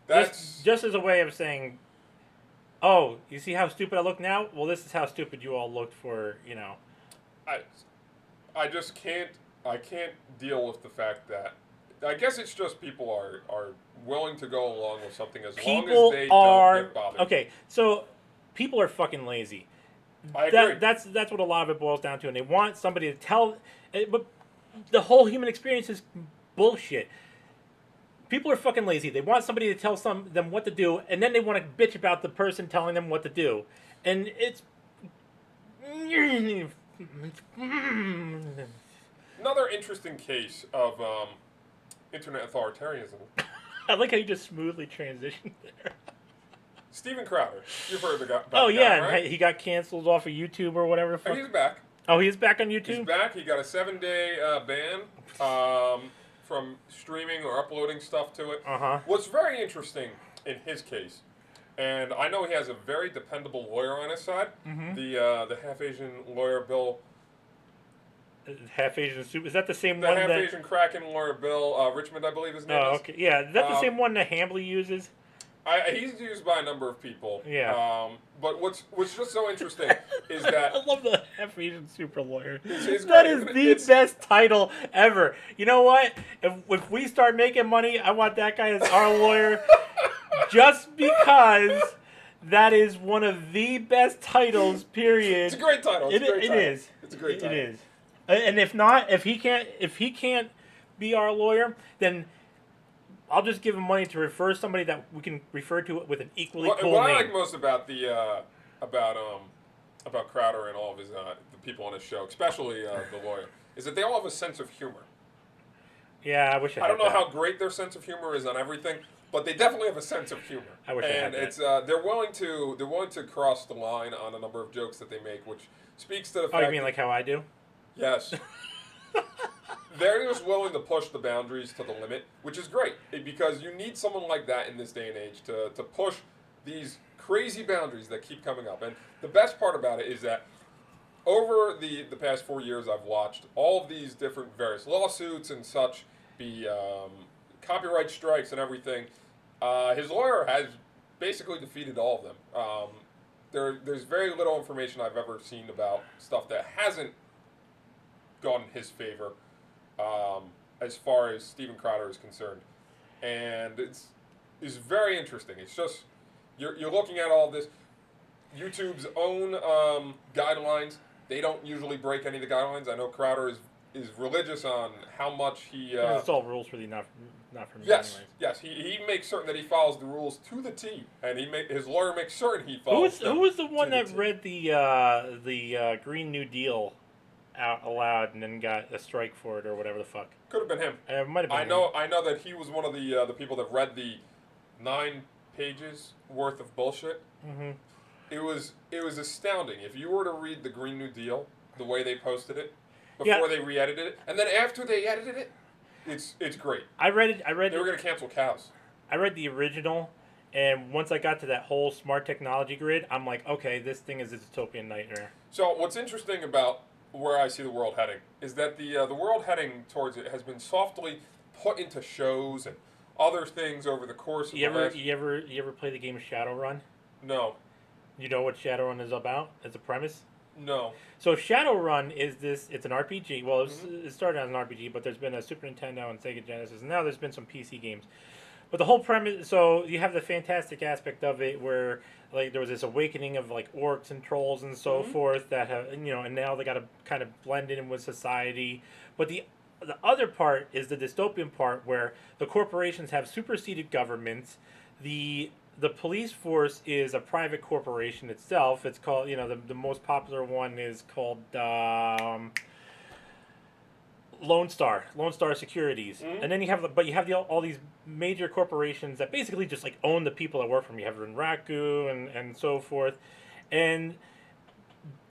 That's Just as a way of saying, oh, you see how stupid I look now? Well, this is how stupid you all looked for, I just can't. I can't deal with the fact that. I guess it's just people are willing to go along with something as long as they don't get bothered. Okay, so people are fucking lazy. I agree. That's what a lot of it boils down to, and they want somebody to tell. But the whole human experience is bullshit. People are fucking lazy. They want somebody to tell them what to do, and then they want to bitch about the person telling them what to do, and it's. Another interesting case of internet authoritarianism. I like how you just smoothly transitioned there. Steven Crowder. You've heard about Oh the yeah, guy, right? and he got canceled off of YouTube or whatever the fuck. And he's back. Oh, he's back on YouTube? He's back. He got a 7-day ban from streaming or uploading stuff to it. Uh-huh. What's very interesting in his case, and I know he has a very dependable lawyer on his side, the half Asian lawyer Bill. Half Asian soup. Is that the same The one half that... Asian Kraken lawyer Bill Richmond, I believe his name Oh, is. okay. Yeah, is that the same one that Hambly uses? He's used by a number of people. Yeah. But what's just so interesting is that I love the half Asian super lawyer. it's That great. is the best title ever. You know what? If we start making money, I want that guy as our lawyer, just because that is one of the best titles. Period. It's a great title. It's a great title. It is. It's a great title. It is. And if not, if he can't be our lawyer, then I'll just give him money to refer somebody that we can refer to with an equally cool what name. I like most about about Crowder and all of his the people on his show, especially the lawyer, is that they all have a sense of humor. Yeah, I wish I had don't know that. how great their sense of humor is on everything, but they definitely have a sense of humor. I wish I had and that. it's they're willing to cross the line on a number of jokes that they make, which speaks to the fact. Oh, you mean like how I do? Yes. They're just willing to push the boundaries to the limit, which is great because you need someone like that in this day and age to push these crazy boundaries that keep coming up. And the best part about it is that over the past 4 years, I've watched all of these different various lawsuits and such, be copyright strikes and everything. His lawyer has basically defeated all of them. There's very little information I've ever seen about stuff that hasn't gone in his favor, as far as Steven Crowder is concerned, and it's very interesting. It's just you're looking at all this. YouTube's own guidelines, they don't usually break any of the guidelines. I know Crowder is religious on how much he. It's all rules for the not for me. Yes, anyways. yes. He makes certain that he follows the rules to the T, and his lawyer makes certain he follows. Who was the one to that T. read the Green New Deal out aloud and then got a strike for it or whatever the fuck? Could have been him. It might have been. I know that he was one of the people that read the 9 pages worth of bullshit. Mm-hmm. It was astounding. If you were to read the Green New Deal, the way they posted it before they re-edited it, and then after they edited it, it's great. I read it. They were going to cancel cows. I read the original, and once I got to that whole smart technology grid, I'm like, okay, this thing is a dystopian nightmare. So what's interesting about where I see the world heading is that the world heading towards it has been softly put into shows and other things over the course of You the last... ever play the game Shadowrun? No. You know what Shadowrun is about as a premise? No. So Shadowrun is this, it's an RPG. Well, it started as an RPG, but there's been a Super Nintendo and Sega Genesis, and now there's been some PC games. But the whole premise, so you have the fantastic aspect of it where like there was this awakening of like orcs and trolls and so forth that have, and now they got to kind of blend in with society. But the other part is the dystopian part where the corporations have superseded governments. The police force is a private corporation itself. It's called, the most popular one is called Lone Star Securities. And then you have all these major corporations that basically just like own the people that work for them. You have Renraku and so forth. And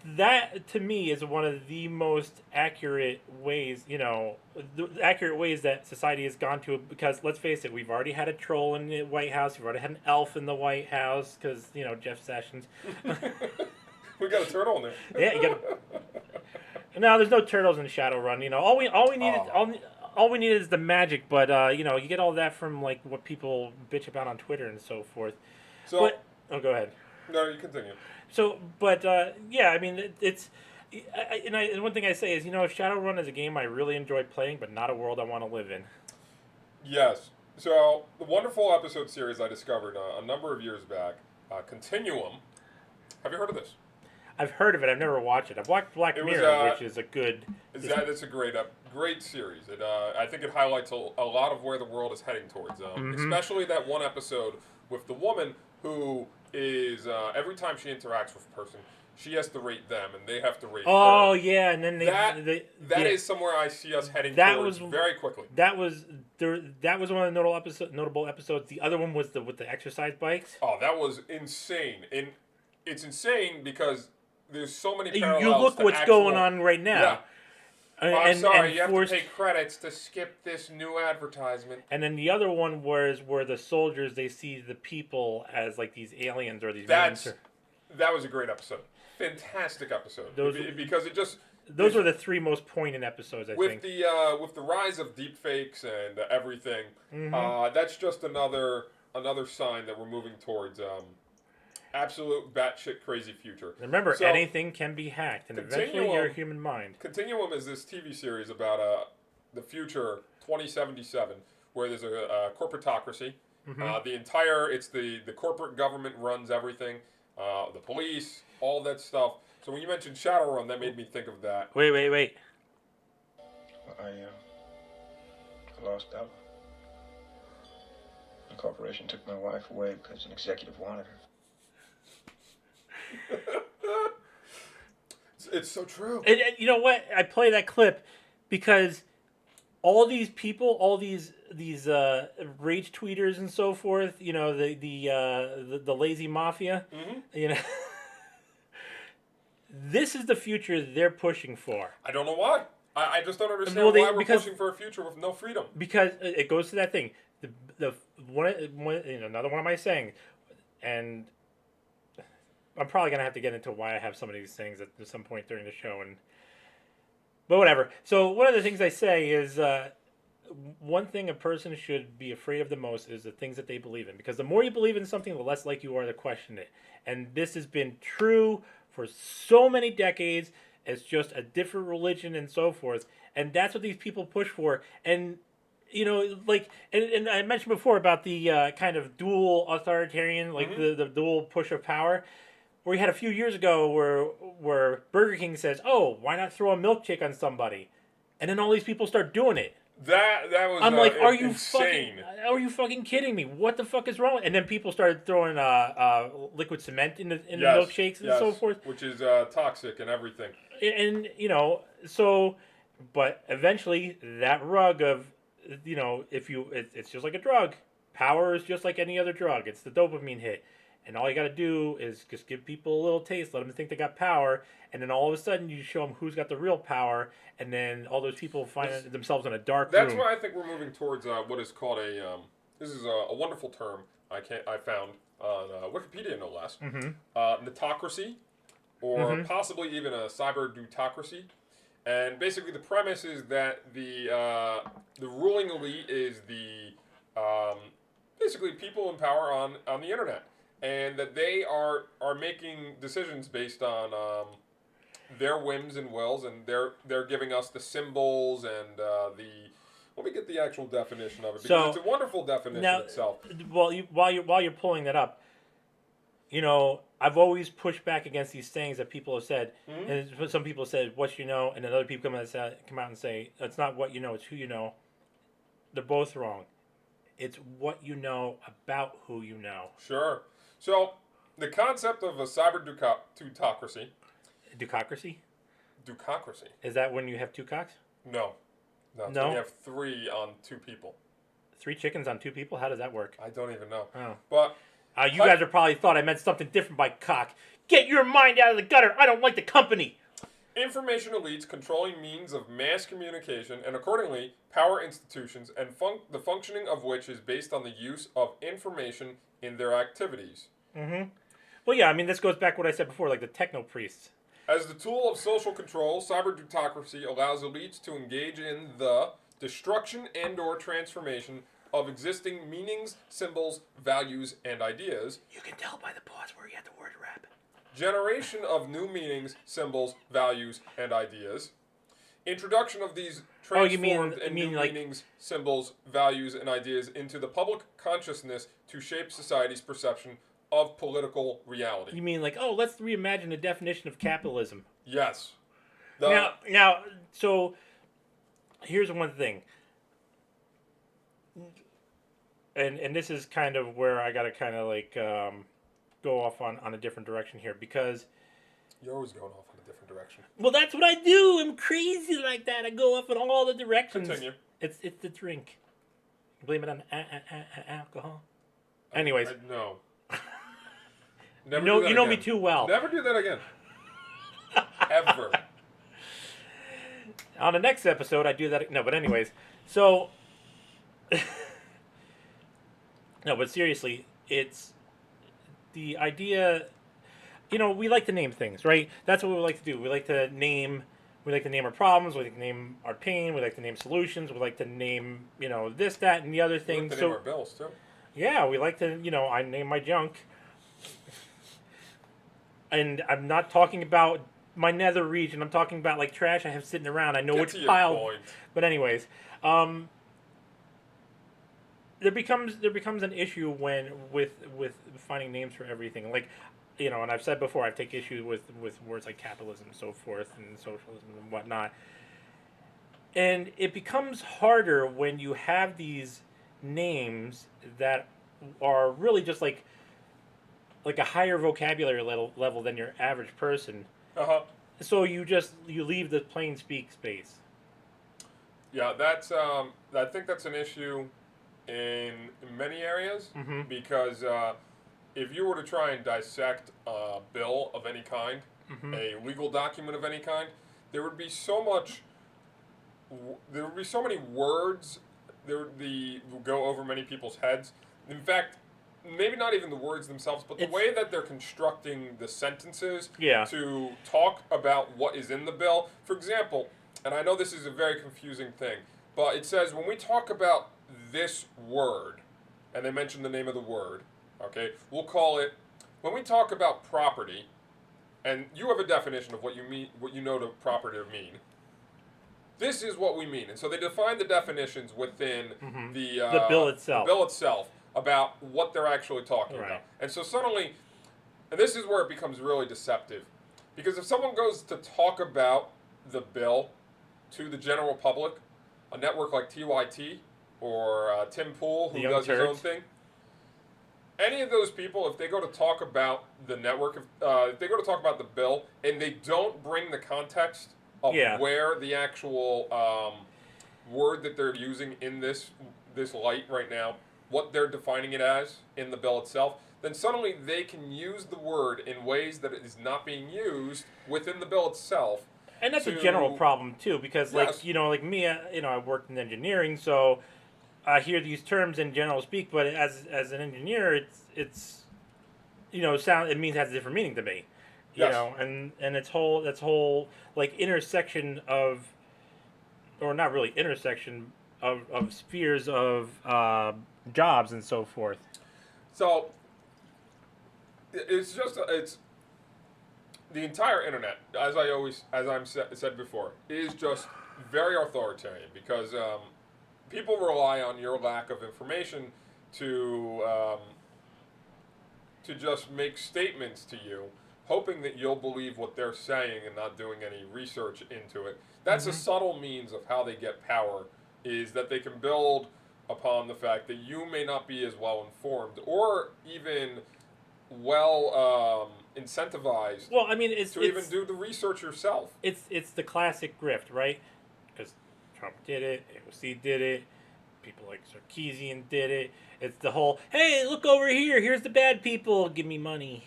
that to me is one of the most accurate ways, accurate ways that society has gone to, because let's face it, we've already had a troll in the White House, we've already had an elf in the White House, because, Jeff Sessions. We got a turtle in there. Yeah, you got no, there's no turtles in Shadowrun, all we need is the magic, but, you get all that from, like, what people bitch about on Twitter and so forth. Go ahead. No, you continue. So, but yeah, I mean, and one thing I say is, Shadowrun is a game I really enjoy playing, but not a world I want to live in. Yes. So the wonderful episode series I discovered a number of years back, Continuum. Have you heard of this? I've heard of it. I've never watched it. I've watched Black Mirror, which is a good. It's a great series. I think it highlights a lot of where the world is heading towards. Especially that one episode with the woman who is every time she interacts with a person, she has to rate them, and they have to rate her. Oh yeah, and then that is somewhere I see us heading towards very quickly. That was one of the notable episodes. The other one was with the exercise bikes. Oh, that was insane, and it's insane because there's so many parallels. You look what's going on right now. Yeah. I'm sorry, you have to pay forced credits to skip this new advertisement. And then the other one was where the soldiers, they see the people as like these aliens or these mutants. That was a great episode. Fantastic episode. Because it just... Those were the 3 most poignant episodes, I think. With the rise of deepfakes and everything, that's just another sign that we're moving towards... absolute batshit crazy future. Remember, anything can be hacked, and eventually your human mind. Continuum is this TV series about the future 2077, where there's a corporatocracy. The corporate government runs everything, the police, all that stuff. So when you mentioned Shadowrun, that made me think of that. Wait. I lost Ella. The corporation took my wife away because an executive wanted her. It's so true. And you know what? I play that clip because all these people, all these rage tweeters and so forth, the lazy mafia, this is the future they're pushing for. I don't know why. I just don't understand why we're pushing for a future with no freedom. Because it goes to that thing. Another one of my sayings, and I'm probably gonna have to get into why I have some of these things at some point during the show, but whatever. So one of the things I say is one thing a person should be afraid of the most is the things that they believe in, because the more you believe in something, the less likely you are to question it. And this has been true for so many decades. It's just a different religion and so forth, and that's what these people push for. And like, and I mentioned before about the kind of dual authoritarian, like the dual push of power. Where we had a few years ago where Burger King says, "Oh, why not throw a milkshake on somebody?" And then all these people start doing it. That was I'm like, insane. are you fucking kidding me? What the fuck is wrong? And then people started throwing liquid cement in the milkshakes and so forth, which is toxic and everything. And so, but eventually that rug of, if it's just like a drug. Power is just like any other drug. It's the dopamine hit. And all you got to do is just give people a little taste, let them think they got power, and then all of a sudden you show them who's got the real power, and then all those people find themselves in a dark room. That's why I think we're moving towards what is called this is a wonderful term I found on Wikipedia, no less. Netocracy, or possibly even a cyber-deutocracy. And basically the premise is that the ruling elite is the basically people in power on the internet. And that they are making decisions based on their whims and wills, and they're giving us the symbols and the. Let me get the actual definition of it, because it's a wonderful definition itself. Well, while you're pulling that up, I've always pushed back against these things that people have said, and some people said, "What you know," and then other people come out and say, "It's not what you know; it's who you know." They're both wrong. It's what you know about who you know. Sure. So, the concept of a cyber-deutocracy... Deutocracy? Deutocracy. Is that when you have two cocks? No. It's when you have 3 on 2 people. 3 chickens on 2 people? How does that work? I don't even know. Oh. But... you guys have probably thought I meant something different by cock. Get your mind out of the gutter. I don't like the company. Information elites controlling means of mass communication, and accordingly, power institutions, and the functioning of which is based on the use of information in their activities. Well, yeah, I mean, this goes back to what I said before, like the techno-priests. As the tool of social control, cyber-deutocracy allows elites to engage in the destruction and or transformation of existing meanings, symbols, values, and ideas. You can tell by the pause where you had the word rap. Generation of new meanings, symbols, values, and ideas. Introduction of these transformed meanings, symbols, values, and ideas into the public consciousness to shape society's perception of political reality. You mean like, let's reimagine the definition of capitalism. Yes. Now, so here's one thing. And this is kind of where I got to kind of like go off on a different direction here, because... You're always going off in a different direction. Well, that's what I do. I'm crazy like that. I go off in all the directions. Continue. It's the drink. Blame it on alcohol. Anyways. No. You know me too well. Never do that again. Ever. On the next episode, I do that. No, but anyways. So... No, but seriously, it's the idea... we like to name things, right? That's what we like to do. We like to name our problems. We like to name our pain. We like to name solutions. We like to name, this, that, and the other thing. We like to name our bills, too. Yeah, we like to, I name my junk. And I'm not talking about my nether region. I'm talking about, like, trash I have sitting around. I know which pile. But anyways, there becomes an issue with finding names for everything. Like, and I've said before, I take issue with words like capitalism and so forth, and socialism and whatnot. And it becomes harder when you have these names that are really just like a higher vocabulary level than your average person. So you leave the plain speak space. Yeah, that's I think that's an issue in many areas, because if you were to try and dissect a bill of any kind, a legal document of any kind, there would be so many words. There would go over many people's heads. In fact, maybe not even the words themselves, but the way that they're constructing the sentences to talk about what is in the bill. For example, and I know this is a very confusing thing, but it says when we talk about this word, and they mention the name of the word, okay, we'll call it, when we talk about property, and you have a definition of what you mean, what you know to property to mean. This is what we mean, and so they define the definitions within the bill itself. The bill itself about what they're actually talking about, and so suddenly, and this is where it becomes really deceptive, because if someone goes to talk about the bill to the general public, a network like TYT or Tim Pool, who does his own thing. Any of those people, if they go to talk about the network, if they go to talk about the bill, and they don't bring the context of where the actual word that they're using in this light right now, what they're defining it as in the bill itself, then suddenly they can use the word in ways that it is not being used within the bill itself. And that's a general problem too, because like me, I worked in engineering, so I hear these terms in general speak, but as an engineer, it's it means it has a different meaning to me, you know, and that's whole like intersection of, or not really intersection of spheres of jobs and so forth. So it's the entire internet, as I'm said before, is just very authoritarian because people rely on your lack of information to just make statements to you, hoping that you'll believe what they're saying and not doing any research into it. That's a subtle means of how they get power, is that they can build upon the fact that you may not be as well informed or even well incentivized. Well, I mean, it's even do the research yourself. It's the classic grift, right? Because Trump did it, AOC did it, people like Sarkeesian did it. It's the whole, hey, look over here, here's the bad people, give me money.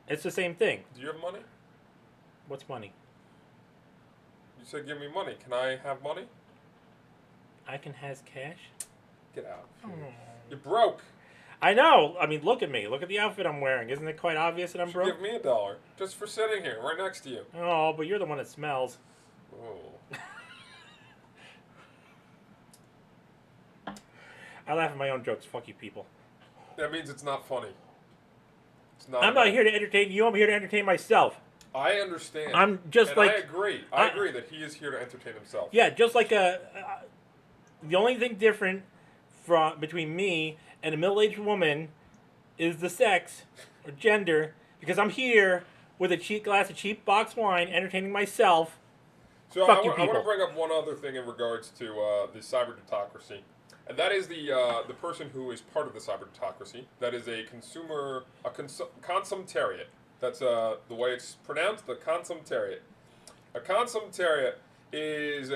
It's the same thing. Do you have money? What's money? You said give me money. Can I have money? I can has cash? Get out. You're broke. I know. I mean, look at me. Look at the outfit I'm wearing. Isn't it quite obvious that I'm broke? Give me $1 just for sitting here right next to you. Oh, but you're the one that smells. Oh. I laugh at my own jokes. Fuck you, people. That means it's not funny. It's not. I'm not here to entertain you. I'm here to entertain myself. I understand. I'm just like. I agree. I agree that he is here to entertain himself. Yeah, just like the only thing different between me and a middle-aged woman is the sex or gender, because I'm here with a cheap glass of cheap box wine, entertaining myself. So Fuck I you, people. want to bring up one other thing in regards to the cyberdemocracy, and that is the person who is part of the cyberdemocracy. That is a consummariat. That's the way it's pronounced, the consummariat. A consummariat is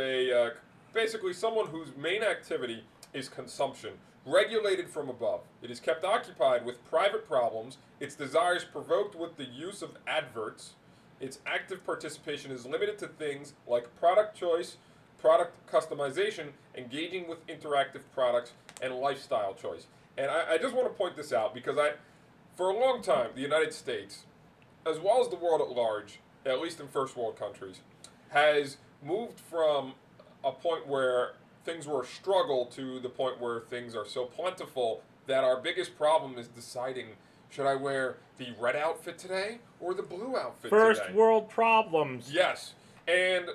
basically someone whose main activity is consumption, regulated from above. It is kept occupied with private problems, its desires provoked with the use of adverts, its active participation is limited to things like product choice, product customization, engaging with interactive products, and lifestyle choice. And I just want to point this out because for a long time, the United States, as well as the world at large, at least in first world countries, has moved from a point where things were a struggle to the point where things are so plentiful that our biggest problem is deciding, should I wear the red outfit today or the blue outfit today? First world problems. Yes. And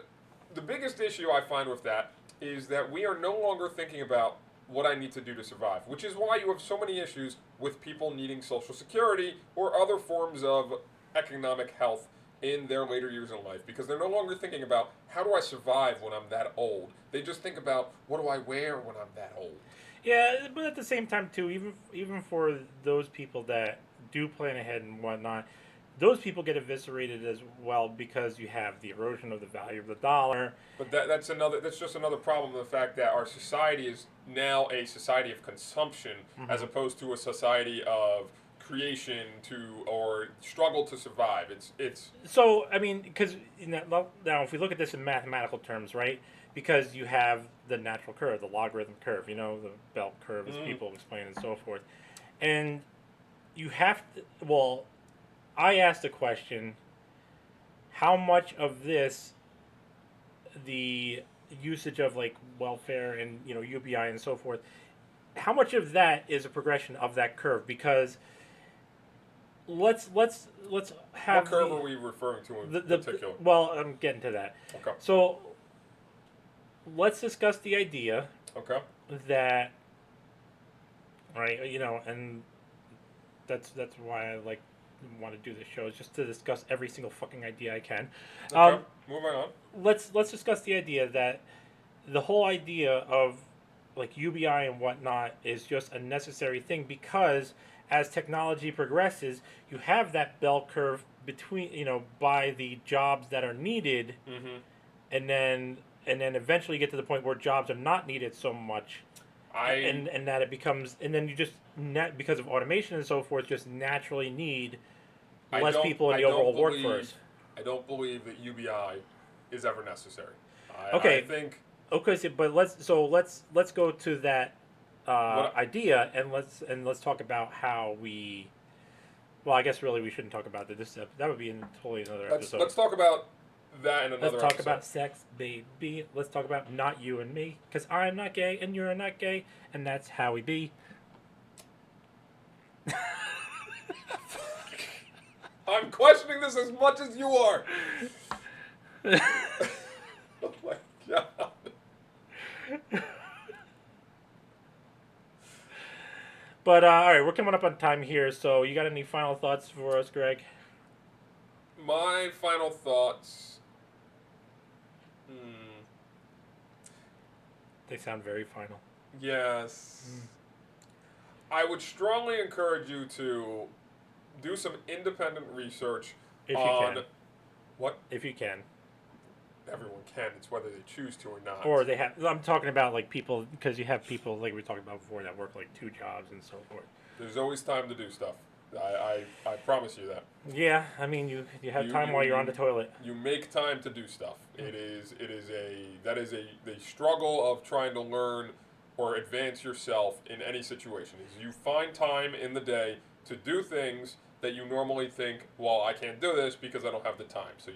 the biggest issue I find with that is that we are no longer thinking about what I need to do to survive, which is why you have so many issues with people needing Social Security or other forms of economic health in their later years in life, because they're no longer thinking about how do I survive when I'm that old. They just think about what do I wear when I'm that old. Yeah, but at the same time too, even for those people that do plan ahead and whatnot, those people get eviscerated as well because you have the erosion of the value of the dollar. But that's just another problem, the fact that our society is now a society of consumption as opposed to a society of creation or struggle to survive. It's so I mean, because now if we look at this in mathematical terms, right? because you have the natural curve, the logarithm curve, the bell curve, as people explain, and so forth. And you have to, well, I asked the question, how much of this, the usage of like welfare and UBI and so forth, how much of that is a progression of that curve? Because let's have what curve are we referring to in particular? Well, I'm getting to that. Okay. So let's discuss the idea Okay. that, right, and that's why I want to do this show, is just to discuss every single fucking idea I can. Okay. Moving on. Let's discuss the idea that the whole idea of like UBI and whatnot is just a necessary thing, because as technology progresses, you have that bell curve between by the jobs that are needed, and then eventually you get to the point where jobs are not needed so much, and that it becomes, and then you just because of automation and so forth, just naturally need less people in the overall workforce. I don't believe that UBI is ever necessary. Okay. I think. Okay, but let's go to that idea, and let's talk about how we. Well, I guess really we shouldn't talk about this. That would be totally another episode. Let's talk about that in another episode. Let's talk about sex, baby. Let's talk about not you and me, because I'm not gay and you're not gay, and that's how we be. I'm questioning this as much as you are. Oh my god. But all right, we're coming up on time here, so you got any final thoughts for us, Greg? My final thoughts. They sound very final. Yes. I would strongly encourage you to do some independent research If you on can. what If you can. everyone can. It's whether they choose to or not. Or they have. I'm talking about like people, because you have people like we were talking about before that work like 2 jobs and so forth. There's always time to do stuff. I promise you that. Yeah, I mean you have time while you're on the toilet. You make time to do stuff. That is the struggle of trying to learn or advance yourself in any situation. Is you find time in the day to do things that you normally think, well, I can't do this because I don't have the time. So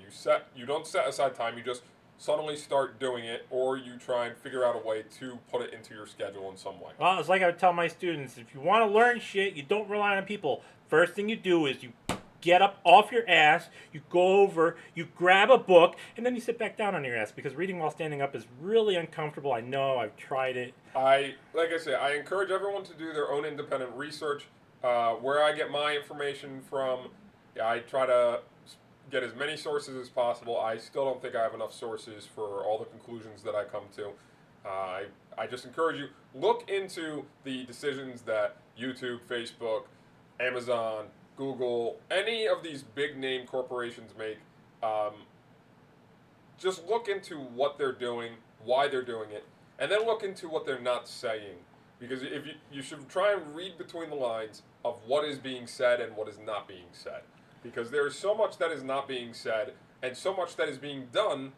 you don't set aside time, you just suddenly start doing it, or you try and figure out a way to put it into your schedule in some way. Well, it's like I would tell my students, if you want to learn shit, you don't rely on people. First thing you do is you get up off your ass, you go over, you grab a book, and then you sit back down on your ass, because reading while standing up is really uncomfortable. I know, I've tried it. Like I say, I encourage everyone to do their own independent research. Where I get my information from, I try to get as many sources as possible. I still don't think I have enough sources for all the conclusions that I come to. I just encourage you, look into the decisions that YouTube, Facebook, Amazon, Google, any of these big name corporations make. Just look into what they're doing, why they're doing it, and then look into what they're not saying. Because if you should try and read between the lines of what is being said and what is not being said. Because there is so much that is not being said, and so much that is being done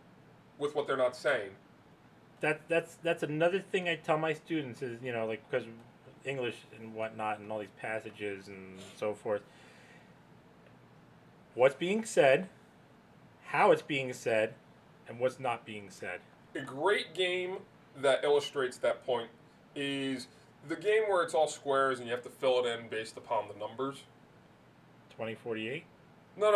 with what they're not saying. That's another thing I tell my students is, like, because English and whatnot and all these passages and so forth. What's being said, how it's being said, and what's not being said. A great game that illustrates that point is the game where it's all squares and you have to fill it in based upon the numbers. 2048? No.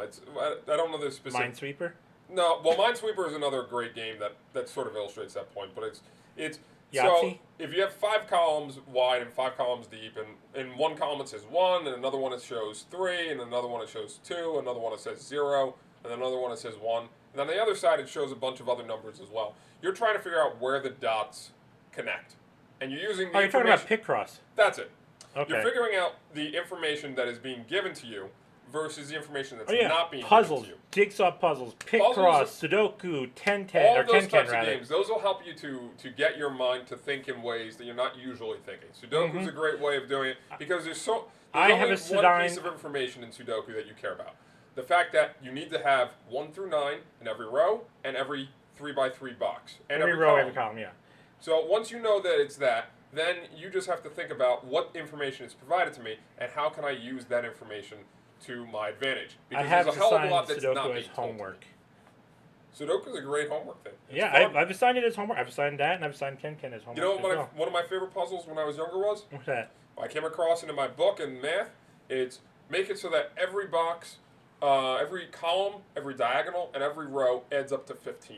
It's I don't know the specific. Minesweeper? No, well, Minesweeper is another great game that sort of illustrates that point. But it's Yahtzee? So if you have 5 columns wide and 5 columns deep, and in one column it says 1, and another one it shows 3, and another one it shows 2, another one it says 0, and another one it says 1, and on the other side it shows a bunch of other numbers as well. You're trying to figure out where the dots connect, and you're using the you're talking about Picross. That's it. Okay. You're figuring out the information that is being given to you versus the information that's not being puzzles, given to you. Jigsaw puzzles, Picross, Sudoku, 10-10, All or of those 10-10 types rather. of games, those will help you to get your mind to think in ways that you're not usually thinking. Sudoku is a great way of doing it because there's only one piece of information in Sudoku that you care about. The fact that you need to have 1 through 9 in every row and every 3x3 box. And every row, every column, yeah. So once you know that it's that, then you just have to think about what information is provided to me and how can I use that information to my advantage. Because I have there's a hell of a assigned lot that's not Sudoku being as told to me. homework. Sudoku is a great homework thing. It's Yeah, fun. I've assigned it as homework. I've assigned that, and I've assigned Ken as homework. You know what as well. one of my favorite puzzles when I was younger was? What's that? I came across it in my book in math. It's make it so that every box, every column, every diagonal, and every row adds up to 15.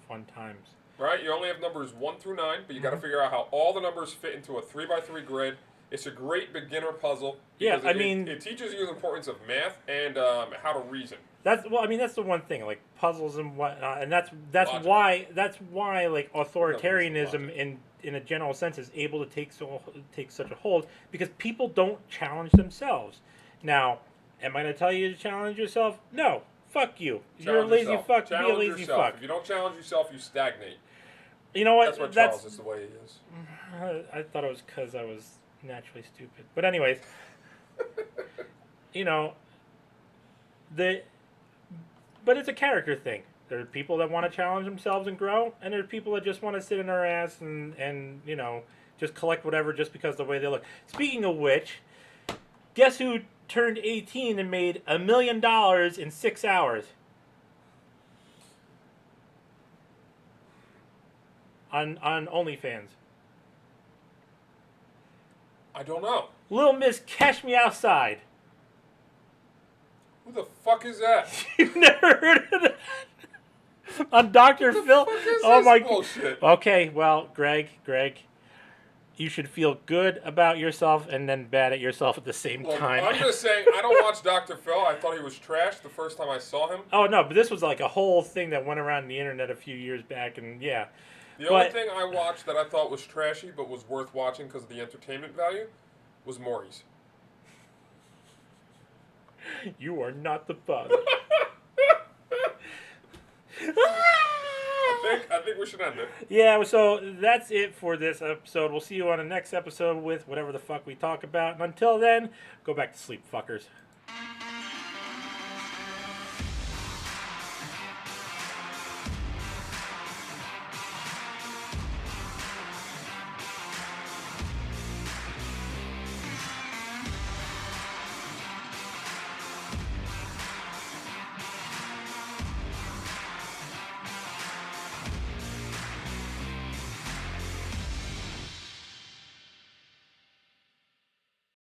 Fun times. Right? You only have numbers 1 through 9, but you got to figure out how all the numbers fit into a 3x3 grid. It's a great beginner puzzle. Yeah, because I mean, it teaches you the importance of math and how to reason. that's the one thing, like puzzles and whatnot, and that's Logic. why like authoritarianism in a general sense is able to take such a hold, because people don't challenge themselves. Now, am I going to tell you to challenge yourself? No. Fuck you. You're a lazy fuck. Be a lazy yourself. fuck. If you don't challenge yourself, you stagnate. You know what? That's why Charles is the way he is. I thought it was because I was naturally stupid. But anyways, you know, but it's a character thing. There are people that want to challenge themselves and grow, and there are people that just want to sit in their ass and you know, just collect whatever just because of the way they look. Speaking of which, guess who turned 18 and made $1 million in 6 hours? On OnlyFans. I don't know. Little Miss Cash Me Outside. Who the fuck is that? You've never heard of that? On Dr. Phil? What the fuck is Oh this my bullshit? Okay, well, Greg, you should feel good about yourself and then bad at yourself at the same Look, time. I'm just saying, I don't watch Dr. Phil. I thought he was trash the first time I saw him. Oh no, but this was like a whole thing that went around the internet a few years back, and yeah. The only thing I watched that I thought was trashy but was worth watching because of the entertainment value was Maury's. You are not the father. I think we should end it. Yeah, so that's it for this episode. We'll see you on the next episode with whatever the fuck we talk about. And until then, go back to sleep, fuckers.